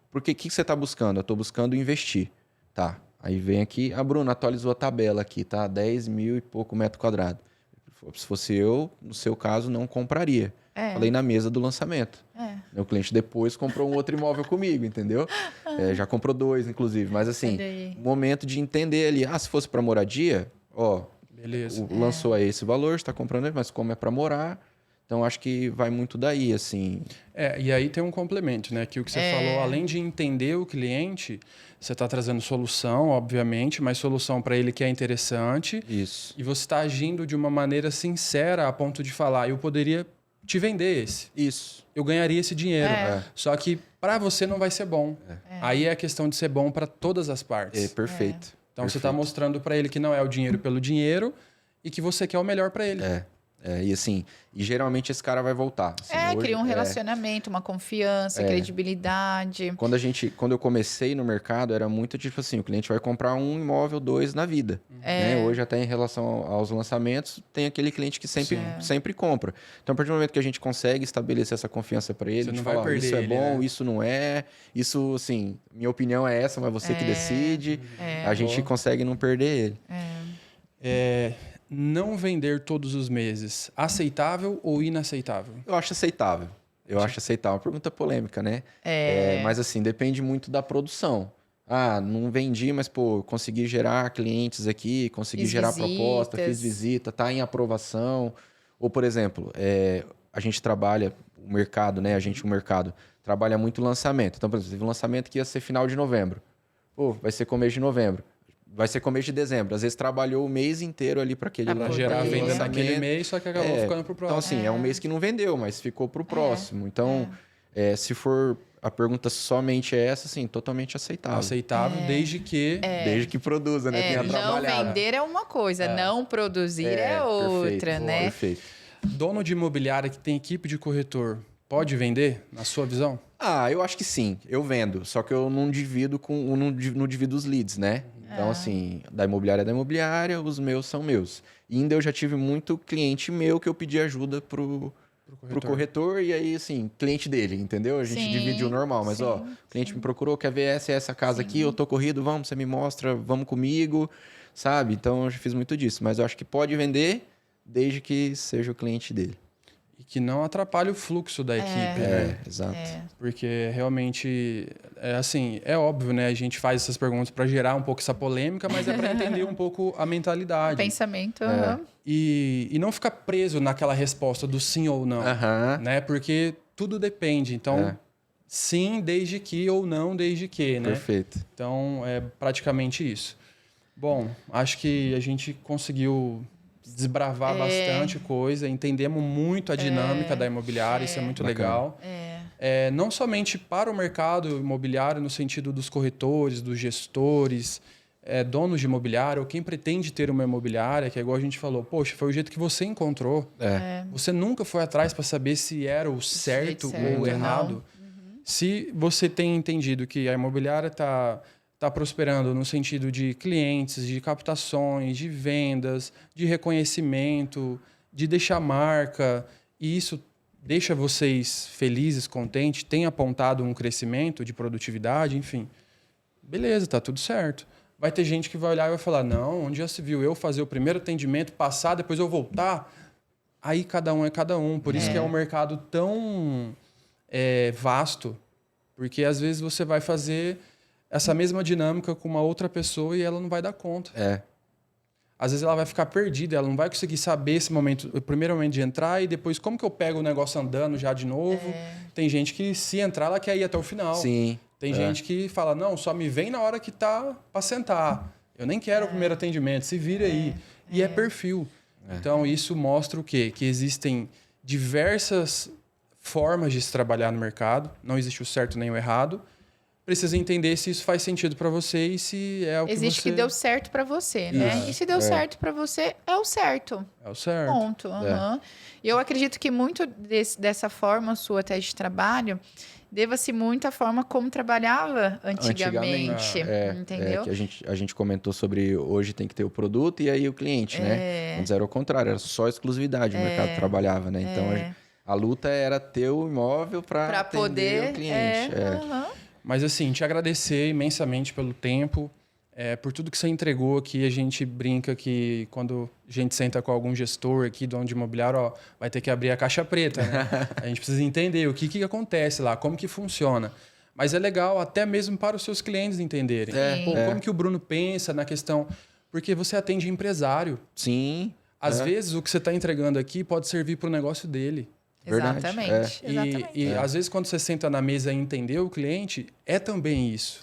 por que você está buscando? Eu estou buscando investir. Tá. Aí vem aqui, Bruno, atualizou a tabela aqui, tá? 10 mil e pouco metro quadrado. Se fosse eu, no seu caso, não compraria. Falei na mesa do lançamento. Meu cliente depois comprou um outro imóvel comigo, entendeu? Já comprou 2, inclusive. Mas assim, momento de entender ali. Se fosse para moradia, beleza. Lançou aí esse valor, está comprando, mas como é para morar, então acho que vai muito daí, assim. E aí tem um complemento, né? Que o que você falou, além de entender o cliente, você está trazendo solução, obviamente, mas solução para ele que é interessante. Isso. E você está agindo de uma maneira sincera a ponto de falar, eu poderia te vender esse. Isso. Eu ganharia esse dinheiro. Só que para você não vai ser bom. Aí é a questão de ser bom para todas as partes. Perfeito. Então você está mostrando para ele que não é o dinheiro pelo dinheiro e que você quer o melhor para ele. E assim, geralmente esse cara vai voltar. Assim, cria um relacionamento, uma confiança, credibilidade. Quando eu comecei no mercado, era muito tipo assim, o cliente vai comprar 1 imóvel, 2 na vida. Né? Hoje, até em relação aos lançamentos, tem aquele cliente que sempre compra. Então, a partir do momento que a gente consegue estabelecer essa confiança para ele, você de não falar, vai perder isso é ele, bom, né? isso não é, isso, assim, minha opinião é essa, mas você que decide, a gente consegue não perder ele. Não vender todos os meses, aceitável ou inaceitável? Eu acho aceitável. Pergunta polêmica, né? Mas assim, depende muito da produção. Não vendi, mas consegui gerar clientes aqui, consegui gerar proposta, fiz visita, tá em aprovação. Ou, por exemplo, a gente trabalha, o mercado, né? O mercado trabalha muito lançamento. Então, por exemplo, teve um lançamento que ia ser final de novembro. Vai ser começo de novembro. Vai ser começo de dezembro. Às vezes trabalhou o mês inteiro ali para aquele lançamento. Gerar a venda naquele mês, só que acabou ficando pro próximo. Então, assim, é um mês que não vendeu, mas ficou pro próximo. Então, se for a pergunta somente essa, assim, totalmente aceitável. Aceitável, desde que... Desde que produza, né? Tenha trabalhado. Não vender é uma coisa, não produzir é outra, perfeito, né? Perfeito. Dono de imobiliária que tem equipe de corretor, pode vender, na sua visão? Eu acho que sim. Eu vendo. Só que eu não divido não divido os leads, né? Então, assim, da imobiliária é da imobiliária, os meus são meus. E ainda eu já tive muito cliente meu que eu pedi ajuda pro corretor e aí, assim, cliente dele, entendeu? A gente dividiu normal, mas, o cliente me procurou, quer ver essa casa aqui, eu tô corrido, vamos, você me mostra, vamos comigo, sabe? Então, eu já fiz muito disso. Mas eu acho que pode vender desde que seja o cliente dele. E que não atrapalhe o fluxo da equipe, né? Exato. Porque realmente, assim, é óbvio, né? A gente faz essas perguntas para gerar um pouco essa polêmica, mas é para entender um pouco a mentalidade. Pensamento. E não ficar preso naquela resposta do sim ou não, né? Porque tudo depende. Então, sim, desde que, ou não, desde que, né? Perfeito. Então, é praticamente isso. Bom, acho que a gente conseguiu desbravar bastante coisa, entendemos muito a dinâmica da imobiliária, isso é muito legal. Não somente para o mercado imobiliário, no sentido dos corretores, dos gestores, donos de imobiliária, ou quem pretende ter uma imobiliária, que é igual a gente falou, poxa, foi o jeito que você encontrou. Você nunca foi atrás para saber se era o certo ou o errado. Se você tem entendido que a imobiliária está prosperando no sentido de clientes, de captações, de vendas, de reconhecimento, de deixar marca, e isso deixa vocês felizes, contentes, tem apontado um crescimento de produtividade, enfim. Beleza, tá tudo certo. Vai ter gente que vai olhar e vai falar, não, onde já se viu eu fazer o primeiro atendimento, passar, depois eu voltar? Aí cada um é cada um. Por isso que é um mercado tão vasto, porque às vezes você vai fazer essa mesma dinâmica com uma outra pessoa e ela não vai dar conta. Às vezes ela vai ficar perdida, ela não vai conseguir saber esse momento, o primeiro momento de entrar e depois como que eu pego o negócio andando já de novo. Tem gente que se entrar, ela quer ir até o final. Sim. Tem gente que fala, não, só me vem na hora que tá para sentar. Eu nem quero o primeiro atendimento, se vira aí. E é perfil. Então isso mostra o quê? Que existem diversas formas de se trabalhar no mercado, não existe o certo nem o errado. precisa entender se isso faz sentido para você e se é o que Existe você... que deu certo para você, né? Isso. E se deu certo para você, é o certo. É o certo. Ponto. E eu acredito que muito dessa forma sua até de trabalho deva-se muito à forma como trabalhava antigamente. Entendeu? Que a gente comentou sobre hoje tem que ter o produto e aí o cliente, né? Antes era o contrário, era só exclusividade o mercado trabalhava, né? Então a luta era ter o imóvel para poder o cliente. Mas assim, te agradecer imensamente pelo tempo, por tudo que você entregou aqui. A gente brinca que quando a gente senta com algum gestor aqui, dono de imobiliário, vai ter que abrir a caixa preta, né? A gente precisa entender o que acontece lá, como que funciona. Mas é legal até mesmo para os seus clientes entenderem. Como que o Bruno pensa na questão... Porque você atende empresário. Sim. Às vezes o que você está entregando aqui pode servir para o negócio dele. Exatamente. E às vezes quando você senta na mesa e entender o cliente, é também isso.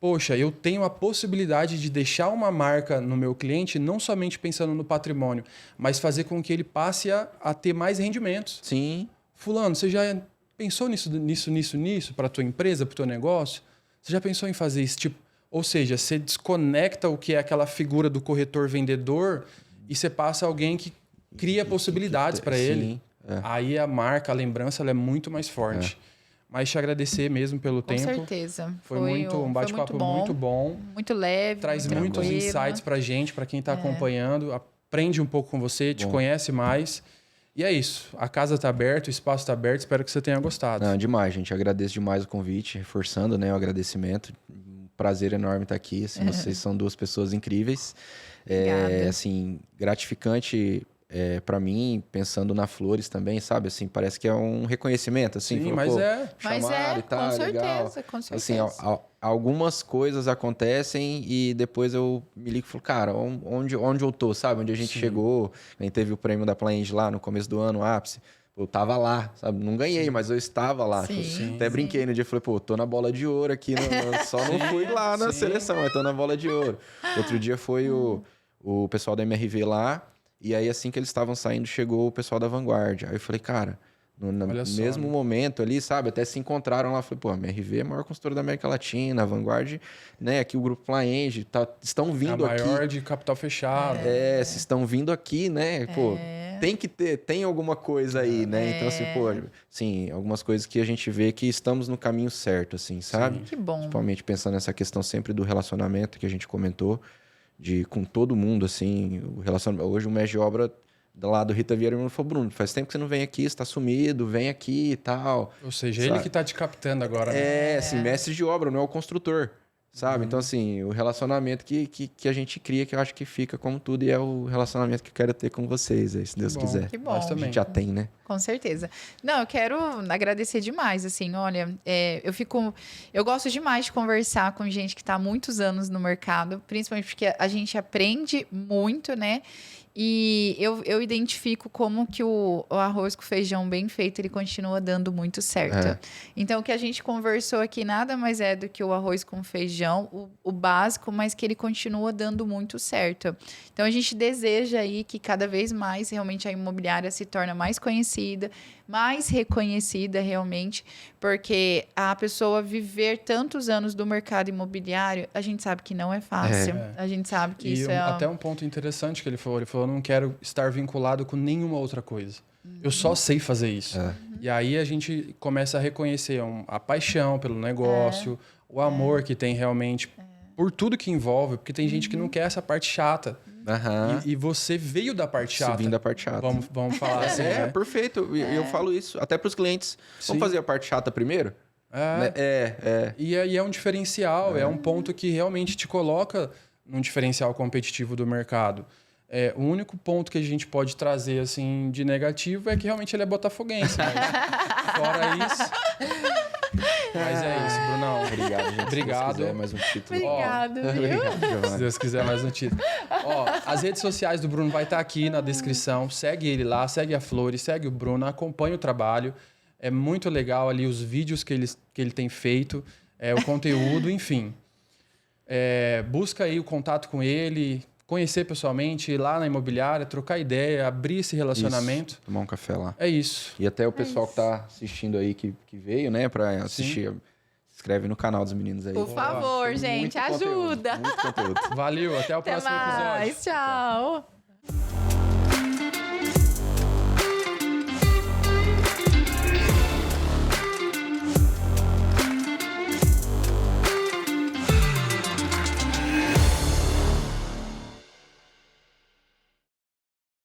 Poxa, eu tenho a possibilidade de deixar uma marca no meu cliente, não somente pensando no patrimônio, mas fazer com que ele passe a ter mais rendimentos. Sim. Fulano, você já pensou nisso para a tua empresa, para o teu negócio? Você já pensou em fazer esse tipo? Ou seja, você desconecta o que é aquela figura do corretor-vendedor e você passa alguém que cria possibilidades para ele. Aí a marca, a lembrança, ela é muito mais forte. Mas te agradecer mesmo pelo tempo. Com certeza. Foi um bate-papo muito bom. Muito leve. Traz muitos insights pra gente, para quem está acompanhando. Aprende um pouco com você, te conhece mais. E é isso. A casa está aberta, o espaço está aberto. Espero que você tenha gostado. Não, demais, gente. Agradeço demais o convite, reforçando, né, o agradecimento. Um prazer enorme estar aqui. Assim, vocês são duas pessoas incríveis. Assim, gratificante... para mim, pensando na Flores também, sabe? Assim, parece que é um reconhecimento, assim. Sim, falou, mas e tal, com legal. certeza, com certeza. Assim, algumas coisas acontecem e depois eu me ligo e falo, cara, onde eu tô, sabe? Onde a gente chegou. A gente teve o prêmio da Plaenge lá no começo do ano, o ápice. Eu tava lá, sabe? Não ganhei, mas eu estava lá. Até brinquei no dia, falei, tô na bola de ouro aqui, só não fui lá na seleção, mas tô na bola de ouro. Outro dia foi o pessoal da MRV lá. E aí, assim que eles estavam saindo, chegou o pessoal da Vanguard. Aí eu falei, cara, no mesmo momento ali, sabe? Até se encontraram lá. Falei, pô, a MRV é a maior consultora da América Latina, a Vanguard, né? Aqui o Grupo Plaenge, estão vindo aqui. A maior de capital fechado. Se estão vindo aqui, né? Pô, tem alguma coisa aí, né? Então, assim, pô, assim, algumas coisas que a gente vê que estamos no caminho certo, assim, sabe? Sim. Que bom. Principalmente pensando nessa questão sempre do relacionamento que a gente comentou. Com todo mundo, assim, o relacionamento. Hoje o mestre de obra lá do Rita Vieira me falou, Bruno, faz tempo que você não vem aqui, você tá sumido, vem aqui e tal. Ou seja, ele que tá te captando agora. Né? Assim, mestre de obra, não é o construtor, sabe? Então, assim, o relacionamento que a gente cria, que eu acho que fica como tudo, e é o relacionamento que eu quero ter com vocês, aí, se Deus quiser. Que bom. Nós também. A gente já tem, né? Com certeza. Não, eu quero agradecer demais, assim, olha, eu gosto demais de conversar com gente que está há muitos anos no mercado, principalmente porque a gente aprende muito, né? E eu identifico como que o arroz com feijão bem feito, ele continua dando muito certo. Então, o que a gente conversou aqui nada mais é do que o arroz com feijão, o básico, mas que ele continua dando muito certo. Então, a gente deseja aí que cada vez mais realmente a imobiliária se torne mais conhecida, mais reconhecida realmente, porque a pessoa viver tantos anos do mercado imobiliário, a gente sabe que não é fácil. A gente sabe que isso até um ponto interessante que ele falou, eu não quero estar vinculado com nenhuma outra coisa. Eu só sei fazer isso. E aí a gente começa a reconhecer a paixão pelo negócio, o amor que tem realmente por tudo que envolve, porque tem gente que não quer essa parte chata. E você veio da parte chata. Vim da parte chata. Vamos falar assim. Perfeito. Eu falo isso até para os clientes. Vamos fazer a parte chata primeiro? E é um diferencial, é um ponto que realmente te coloca num diferencial competitivo do mercado. O único ponto que a gente pode trazer assim de negativo é que realmente ele é botafoguense. Mas fora isso... Mas é isso, Brunão. Obrigado, gente. Obrigado. Se Deus quiser mais um título. Obrigado, viu? Se Deus quiser mais um título. As redes sociais do Bruno vai estar aqui na descrição. Segue ele lá, segue a Flores, segue o Bruno, acompanha o trabalho. É muito legal ali os vídeos que ele tem feito, o conteúdo, enfim. Busca aí o contato com ele, conhecer pessoalmente, ir lá na imobiliária, trocar ideia, abrir esse relacionamento. Isso, tomar um café lá. É isso. E até o pessoal que tá assistindo aí, que veio, né, para assistir. inscreve no canal dos meninos aí. Por favor, gente, ajuda. Muito conteúdo. Valeu, até o próximo episódio. Tchau.